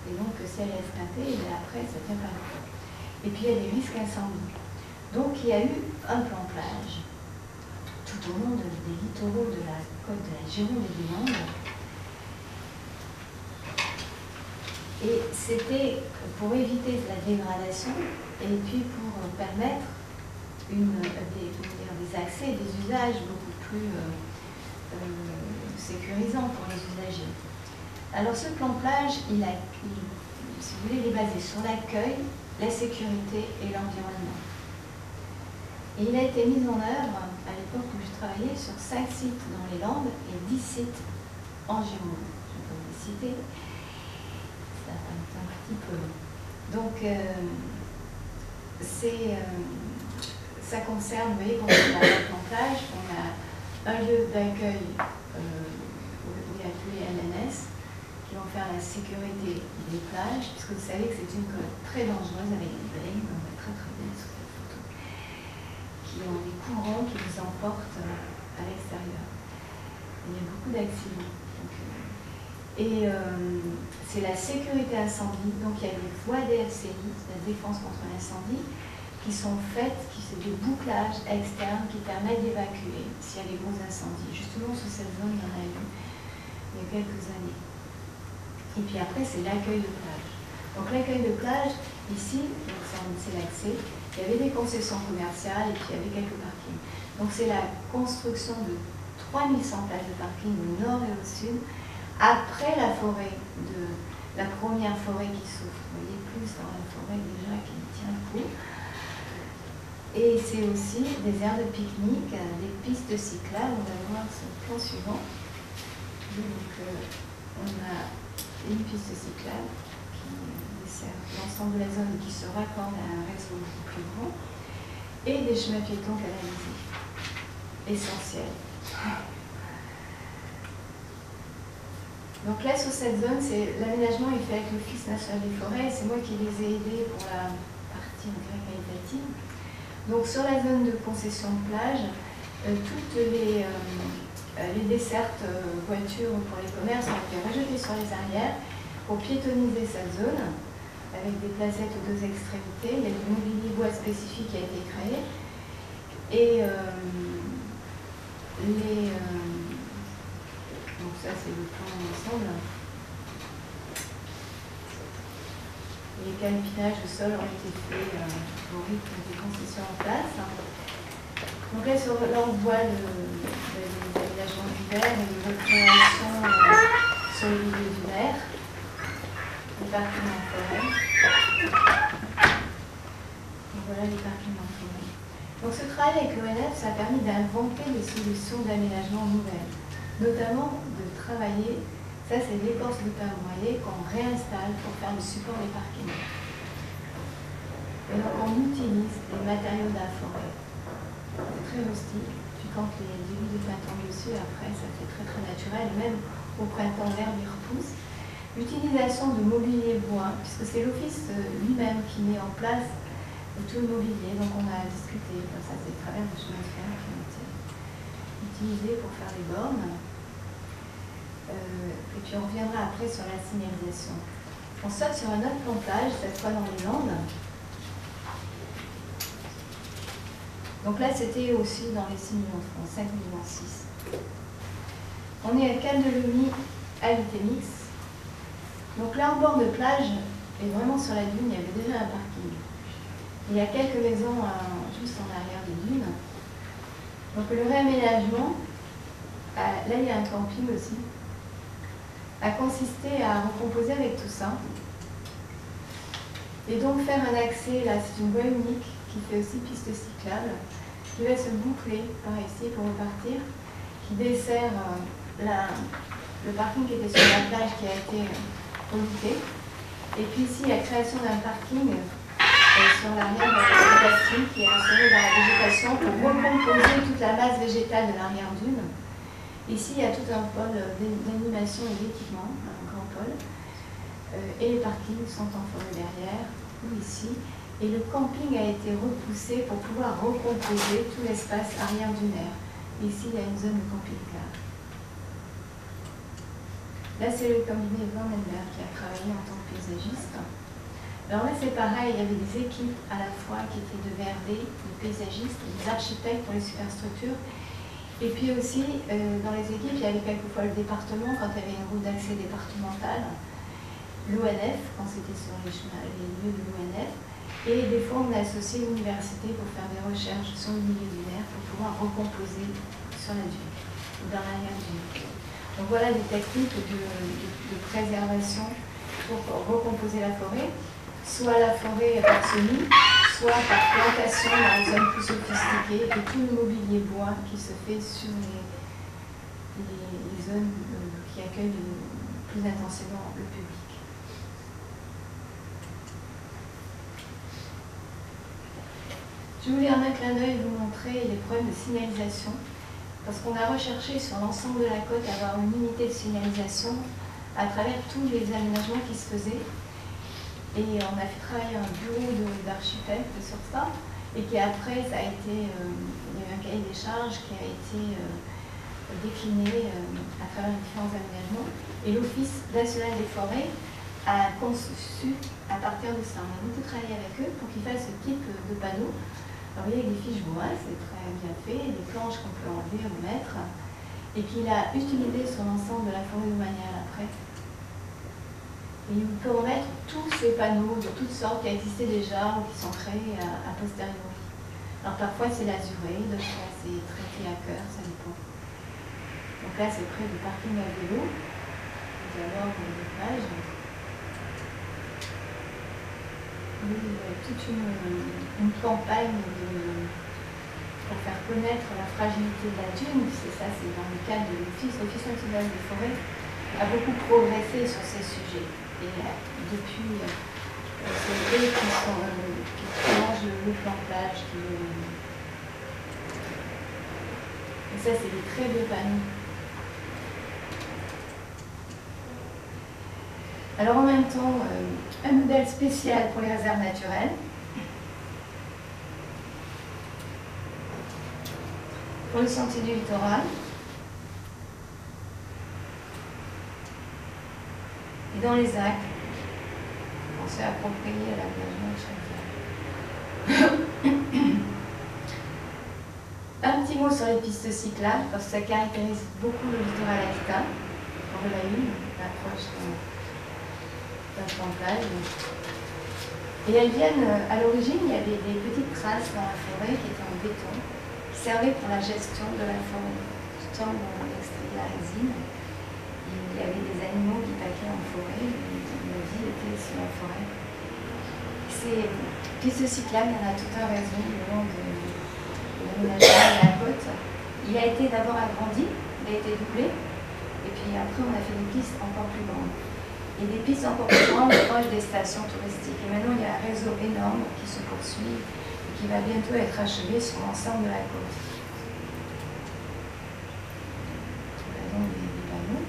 Et donc si elle est escarpée, après, ça tient pas longtemps. Et puis il y a des risques incendie. Donc il y a eu un plan plage tout au long des littoraux de la côte de la Gironde et des Landes. Et c'était pour éviter la dégradation et puis pour permettre des accès, des usages beaucoup plus sécurisants pour les usagers. Alors ce plan plage, si vous voulez, il est basé sur l'accueil, la sécurité et l'environnement. Et il a été mis en œuvre, à l'époque où je travaillais, sur 5 sites dans les Landes et 10 sites en Gironde. Je peux vous les citer. Ça un petit peu. Donc, ça concerne, vous voyez, quand on a un plan plage, on a un lieu d'accueil où il y a tous les MNS qui vont faire la sécurité des plages, puisque vous savez que c'est une côte très dangereuse avec des baleines, on voit très bien sur la photo, qui ont des courants qui nous emportent à l'extérieur. Il y a beaucoup d'accidents. C'est la sécurité incendie, donc il y a des voies DFCI, la défense contre l'incendie, qui sont faites, c'est des bouclages externes qui permettent d'évacuer s'il y a des gros incendies. Justement, sur cette zone, il y en a eu il y a quelques années. Et puis après, c'est l'accueil de plage. Donc l'accueil de plage, ici, c'est l'accès, il y avait des concessions commerciales et puis il y avait quelques parkings. Donc c'est la construction de 3100 places de parking au nord et au sud, après la forêt, la première forêt qui s'ouvre. Vous voyez plus dans la forêt déjà qui tient le coup. Et c'est aussi des aires de pique-nique, des pistes cyclables. On va voir sur le plan suivant. Donc on a une piste cyclable qui dessert l'ensemble de la zone qui se raccorde à un réseau beaucoup plus grand, et des chemins piétons canalisés. Essentiels. Donc là, sur cette zone, l'aménagement est fait avec l'Office national des forêts. C'est moi qui les ai aidés pour la partie qualitative. Donc sur la zone de concession de plage, toutes les dessertes voitures pour les commerces ont été rejetées sur les arrières pour piétoniser cette zone avec des placettes aux deux extrémités. Il y a du mobilier bois spécifique qui a été créé. Et donc ça c'est le plan ensemble. Les calpinages au sol ont été faits au rythme des concessions en place. Donc là, on voit les aménagements d'hiver et les recréations sur le milieu du mer, les parkings en forêt. Donc voilà les parkings en forêt. Donc ce travail avec l'ONF, ça a permis d'inventer des solutions d'aménagement nouvelles, notamment de travailler. Ça, c'est l'écorce de pin broyé qu'on réinstalle pour faire le support des parkings. Et donc, on utilise des matériaux de la forêt. C'est très rustique. Puis quand les débuts de printemps dessus, après, ça fait très très naturel. Et même au printemps, l'herbe y repousse. L'utilisation de mobilier bois, puisque c'est l'office lui-même qui met en place tout le mobilier. Donc, on a discuté. Ça, c'est à travers le chemin de fer qui ont été utilisés pour faire les bornes. Et puis on reviendra après sur la signalisation. On saute sur un autre plan plage, cette fois dans les Landes. Donc là, c'était aussi dans les 6 millions de francs, 5 millions 6. On est à Cal-de-Lemy, à l'Itémix. Donc là, en bord de plage, et vraiment sur la dune, il y avait déjà un parking. Il y a quelques maisons juste en arrière des dunes. Donc le réaménagement, là il y a un camping aussi, a consisté à recomposer avec tout ça. Et donc faire un accès, là c'est une voie unique qui fait aussi piste cyclable, qui va se boucler par ici pour repartir, qui dessert le parking qui était sur la plage qui a été relouqué. Et puis ici, la création d'un parking sur l'arrière de la végétation qui est inséré dans la végétation pour recomposer toute la masse végétale de l'arrière-dune. Ici, il y a tout un pôle d'animation et d'équipement, un grand pôle. Et les parkings sont en forêt derrière, ou ici. Et le camping a été repoussé pour pouvoir recomposer tout l'espace arrière-dunaire. Ici, il y a une zone de camping-car. Là, c'est le cabinet Vandenberg qui a travaillé en tant que paysagiste. Alors là, c'est pareil, il y avait des équipes à la fois qui étaient de VRD, des paysagistes, des architectes pour les superstructures. Et puis aussi, dans les équipes, il y avait quelquefois le département, quand il y avait une route d'accès départementale, l'ONF, quand c'était sur les lieux de l'ONF, Et des fois, on a associé l'université pour faire des recherches sur le milieu lunaire pour pouvoir recomposer sur la Dune, ou dans l'arrière Dune. Donc voilà des techniques de préservation pour recomposer la forêt, soit la forêt par semis, soit par plantation dans les zones plus sophistiquées, et tout le mobilier bois qui se fait sur les zones qui accueillent plus intensément le public. Je voulais en un clin d'œil vous montrer les problèmes de signalisation, parce qu'on a recherché sur l'ensemble de la côte avoir une unité de signalisation à travers tous les aménagements qui se faisaient. Et on a fait travailler un bureau d'architectes sur ça, et qui après, ça a été, il y a eu un cahier des charges qui a été décliné à travers les différents aménagements. Et l'Office national des forêts a conçu à partir de ça. On a beaucoup travaillé avec eux pour qu'ils fassent ce type de panneaux. Alors, vous voyez, avec des fiches bois, c'est très bien fait, des planches qu'on peut enlever, remettre, et qu'il a utilisé sur l'ensemble de la forêt domaniale après. Et il peut remettre tous ces panneaux de toutes sortes qui existaient déjà ou qui sont créés a posteriori. Alors parfois c'est l'azuré, d'autres fois c'est traité à cœur, ça dépend. Donc là c'est près du parking à vélo, vous allez voir des pages. Toute une campagne pour faire connaître la fragilité de la dune. C'est ça, c'est dans le cadre de l'Office national des forêts a beaucoup progressé sur ces sujets. Et depuis, c'est eux qui changent le plantage. Et ça, c'est des très beaux panneaux. Alors en même temps, un modèle spécial pour les réserves naturelles. Pour le sentier du littoral. Et dans les actes, on s'est approprié à l'aménagement de chaque. Un petit mot sur les pistes cyclables, parce que ça caractérise beaucoup le littoral aquitain. On l'a eu, l'approche d'un plantage. Et elles viennent, à l'origine, il y avait des petites traces dans la forêt qui étaient en béton, qui servaient pour la gestion de la forêt. Du temps où on extrait la résine, il y avait des animaux qui paquaient en forêt, la vie était sur la forêt. Ces pistes cyclables, il y en a tout un réseau le long de l'aménagement de la côte. Il a été d'abord agrandi, il a été doublé, et puis après on a fait des pistes encore plus grandes. Et des pistes encore plus grandes proches des stations touristiques. Et maintenant, il y a un réseau énorme qui se poursuit et qui va bientôt être achevé sur l'ensemble de la côte. Voilà donc des panneaux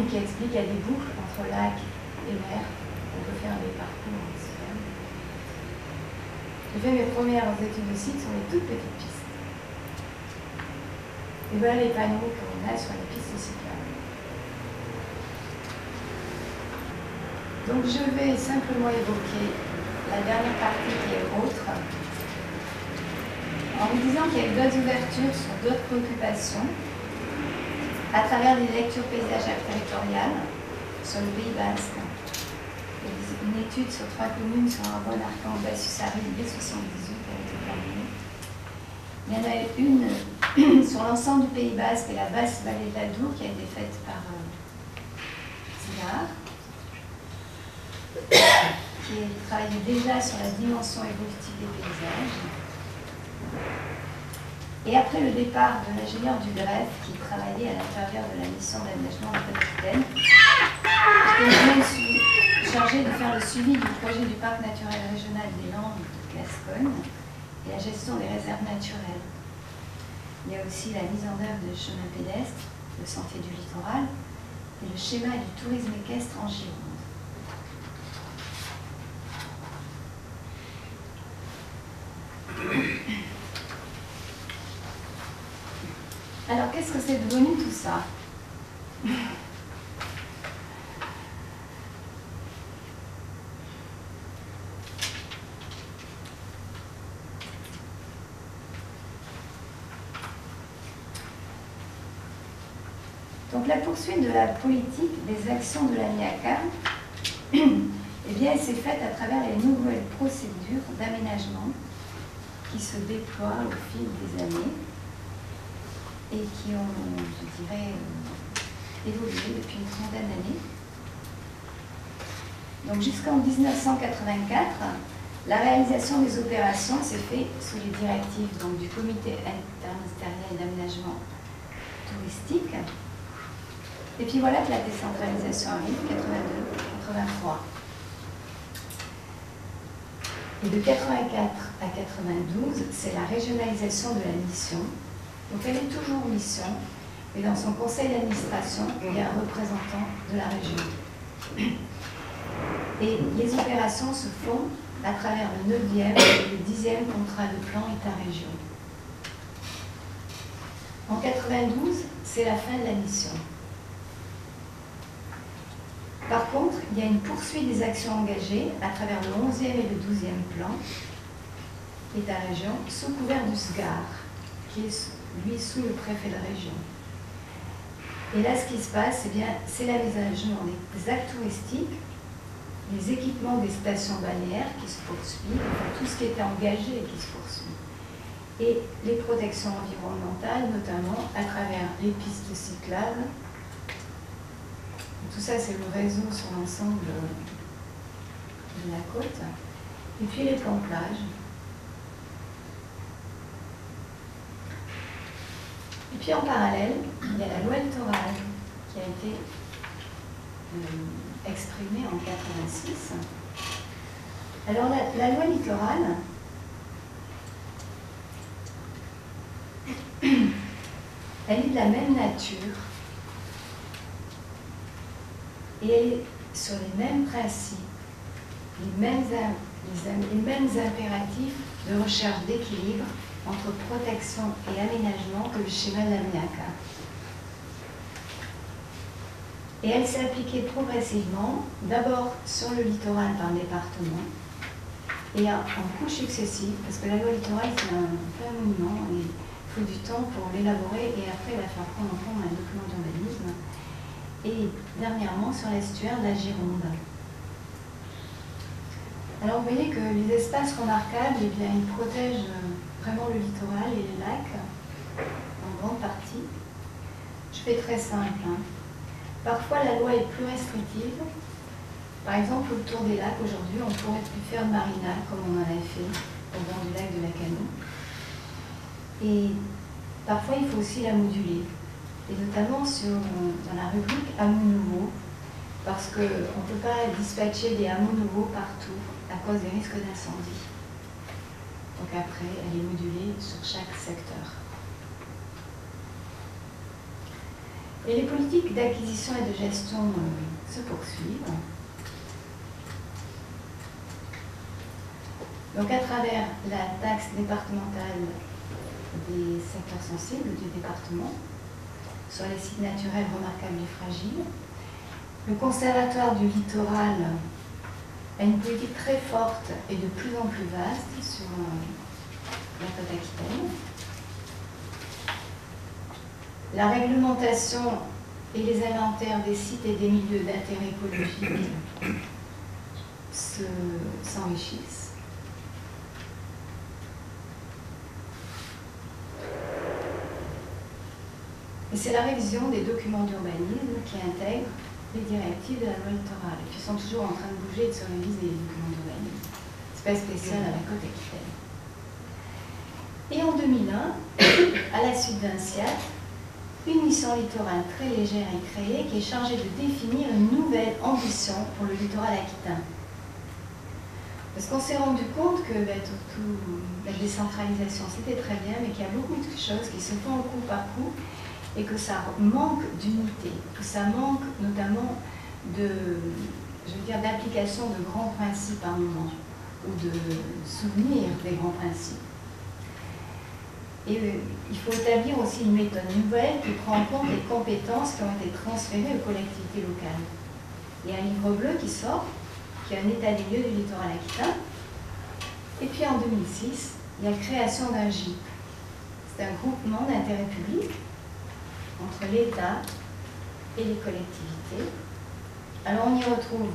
qui expliquent qu'il y a des boucles entre lac et mer. On peut faire des parcours en sphère. J'ai fait mes premières études de site sur les toutes petites pistes. Et voilà les panneaux qu'on a sur les pistes cyclables. Donc je vais simplement évoquer la dernière partie qui est autre, en vous disant qu'il y a eu d'autres ouvertures sur d'autres préoccupations, à travers des lectures paysagères territoriales sur le Pays Basque, une étude sur 3 communes sur un bon arcan Bassus-Sarine dès 78 a été terminée. Il y en a une sur l'ensemble du Pays Basque et la basse vallée de l'Adour qui a été faite par Zillard, qui travaillait déjà sur la dimension évolutive des paysages. Et après le départ de l'ingénieur du greffe qui travaillait à l'intérieur de la mission d'aménagement de Aquitaine, j'étais chargée de faire le suivi du projet du parc naturel régional des Landes de Gascogne et la gestion des réserves naturelles. Il y a aussi la mise en œuvre de chemins pédestres, le sentier du littoral et le schéma du tourisme équestre en Gironde. Alors, qu'est-ce que c'est devenu tout ça? Donc, la poursuite de la politique des actions de l'ANIACA, et eh bien, elle s'est faite à travers les nouvelles procédures d'aménagement qui se déploient au fil des années et qui ont, je dirais, évolué depuis une trentaine d'années. Donc jusqu'en 1984, la réalisation des opérations s'est faite sous les directives donc, du Comité interministériel d'aménagement touristique. Et puis voilà que la décentralisation arrive, 82, 83. Et de 84 à 92, c'est la régionalisation de la mission. Donc elle est toujours mission, mais dans son conseil d'administration, il y a un représentant de la région. Et les opérations se font à travers le 9e et le 10e contrat de plan État-région. En 92, c'est la fin de la mission. Par contre, il y a une poursuite des actions engagées à travers le 11e et le 12e plan État-région sous couvert du SGAR, qui est lui sous le préfet de région. Et là, ce qui se passe, c'est l'aménagement des actes touristiques, les équipements des stations balnéaires qui se poursuivent, enfin, tout ce qui était engagé et qui se poursuit. Et les protections environnementales, notamment à travers les pistes cyclables. Tout ça, c'est le réseau sur l'ensemble de la côte. Et puis les plans plages. Et puis en parallèle, il y a la loi littorale qui a été exprimée en 86. Alors la loi littorale, elle est de la même nature et elle est sur les mêmes principes, les mêmes impératifs de recherche d'équilibre entre protection et aménagement que le schéma de l'AMIACA. Et elle s'est appliquée progressivement, d'abord sur le littoral par département, et en couches successives, parce que la loi littorale, c'est un monument, et il faut du temps pour l'élaborer et après la faire prendre en compte un document d'urbanisme. Et dernièrement, sur l'estuaire de la Gironde. Alors vous voyez que les espaces remarquables, eh bien, ils protègent vraiment le littoral et les lacs, en grande partie. Je fais très simple. Hein. Parfois, la loi est plus restrictive. Par exemple, autour des lacs, aujourd'hui, on ne pourrait plus faire de marina, comme on en avait fait au bord du lac de la Canot. Et parfois, il faut aussi la moduler. Et notamment dans la rubrique hameaux nouveaux, parce qu'on ne peut pas dispatcher des hameaux nouveaux partout à cause des risques d'incendie. Donc après, elle est modulée sur chaque secteur. Et les politiques d'acquisition et de gestion se poursuivent. Donc à travers la taxe départementale des secteurs sensibles du département, sur les sites naturels remarquables et fragiles, le Conservatoire du littoral a une politique très forte et de plus en plus vaste sur la côte aquitaine. La réglementation et les inventaires des sites et des milieux d'intérêt écologique s'enrichissent. Et c'est la révision des documents d'urbanisme qui intègre les directives de la loi littorale, et qui sont toujours en train de bouger et de se réviser les documents d'urbanisme. C'est pas spécial à la côte aquitaine. Et en 2001, à la suite d'un SIAT, une mission littorale très légère est créée qui est chargée de définir une nouvelle ambition pour le littoral aquitain. Parce qu'on s'est rendu compte que la décentralisation c'était très bien, mais qu'il y a beaucoup de choses qui se font au coup par coup et que ça manque d'unité, que ça manque notamment d'application de grands principes à un moment, ou de souvenir des grands principes. Et il faut établir aussi une méthode nouvelle qui prend en compte les compétences qui ont été transférées aux collectivités locales. Il y a un livre bleu qui sort, qui est un état des lieux du littoral aquitain. Et puis en 2006, il y a création d'un GIP. C'est un groupement d'intérêt public entre l'État et les collectivités. Alors on y retrouve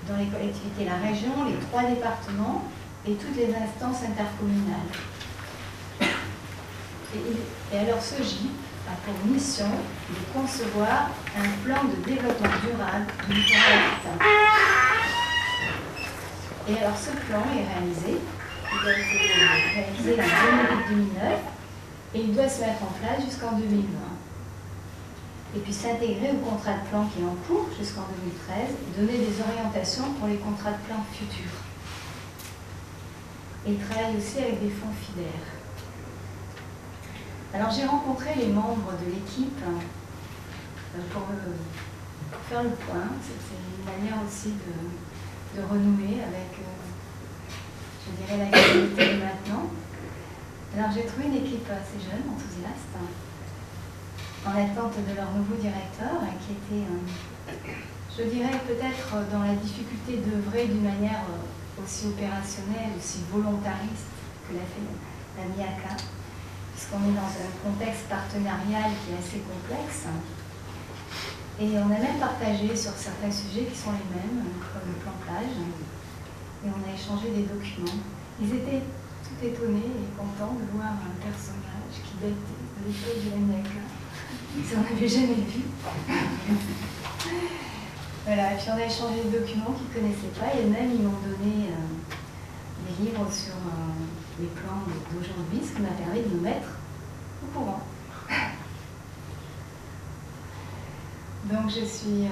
dans les collectivités, la région, les 3 départements et toutes les instances intercommunales. Et alors ce GIP a pour mission de concevoir un plan de développement durable du littoral aquitain. Et alors ce plan est réalisé, il a été réalisé en 2009 et il doit se mettre en place jusqu'en 2020. Et puis s'intégrer au contrat de plan qui est en cours jusqu'en 2013 et donner des orientations pour les contrats de plan futurs. Et il travaille aussi avec des fonds FIDER. Alors j'ai rencontré les membres de l'équipe pour faire le point. C'est une manière aussi de renouer avec, je dirais, l'actualité de maintenant. Alors j'ai trouvé une équipe assez jeune, enthousiaste, en attente de leur nouveau directeur, qui était, je dirais, peut-être dans la difficulté d'œuvrer d'une manière aussi opérationnelle, aussi volontariste que l'a fait la MIACA, puisqu'on est dans un contexte partenarial qui est assez complexe. Et on a même partagé sur certains sujets qui sont les mêmes, comme le plan plage, et on a échangé des documents. Ils étaient tout étonnés et contents de voir un personnage qui datait de l'époque de la MIACA. Ils n'en avaient jamais vu. Voilà, et puis on a échangé des documents qu'ils ne connaissaient pas, et même ils m'ont donné des livres sur les plans d'aujourd'hui, ce qui m'a permis de nous mettre au courant. Donc je suis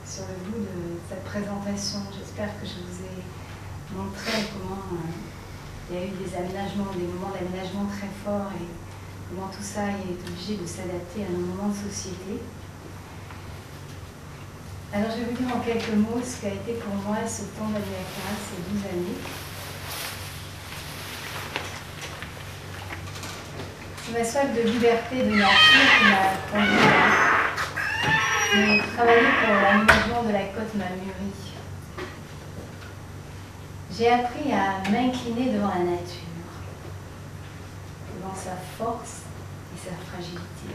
sur le bout de cette présentation. J'espère que je vous ai montré comment il y a eu des aménagements, des moments d'aménagement très forts et comment tout ça est obligé de s'adapter à nos moments de société. Alors je vais vous dire en quelques mots ce qu'a été pour moi ce temps de la MIACA, ces 12 années. C'est ma soif de liberté, de nature qui m'a conduit à travailler pour l'aménagement de la côte Mamurie. J'ai appris à m'incliner devant la nature, devant sa force et sa fragilité.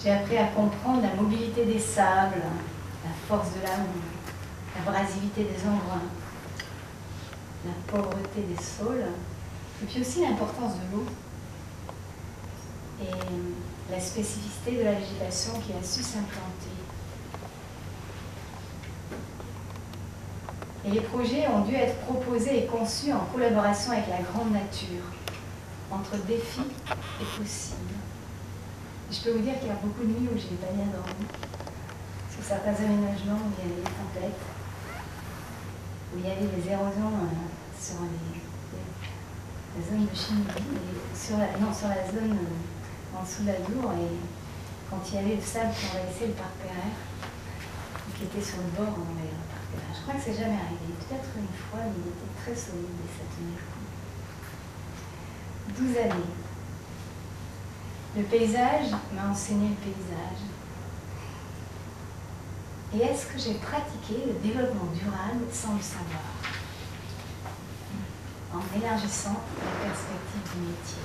J'ai appris à comprendre la mobilité des sables, la force de la houle, la abrasivité des embruns, la pauvreté des sols, et puis aussi l'importance de l'eau et la spécificité de la végétation qui a su s'implanter. Et les projets ont dû être proposés et conçus en collaboration avec la grande nature, entre défis et possibles. Et je peux vous dire qu'il y a beaucoup de nuits où je n'ai pas bien dormi, sur certains aménagements où il y avait des tempêtes, où il y avait des érosions sur la zone de Chimie, sur la zone en dessous de la Dour, et quand il y avait le sable qui envahissait le parc Pereire, qui était sur le bord, on envahissait le parc Pereire. Je crois que c'est jamais arrivé, peut-être une fois, mais il était très solide et ça tenait le coup. 12 années. Le paysage m'a enseigné le paysage. Et est-ce que j'ai pratiqué le développement durable sans le savoir, en élargissant la perspective du métier?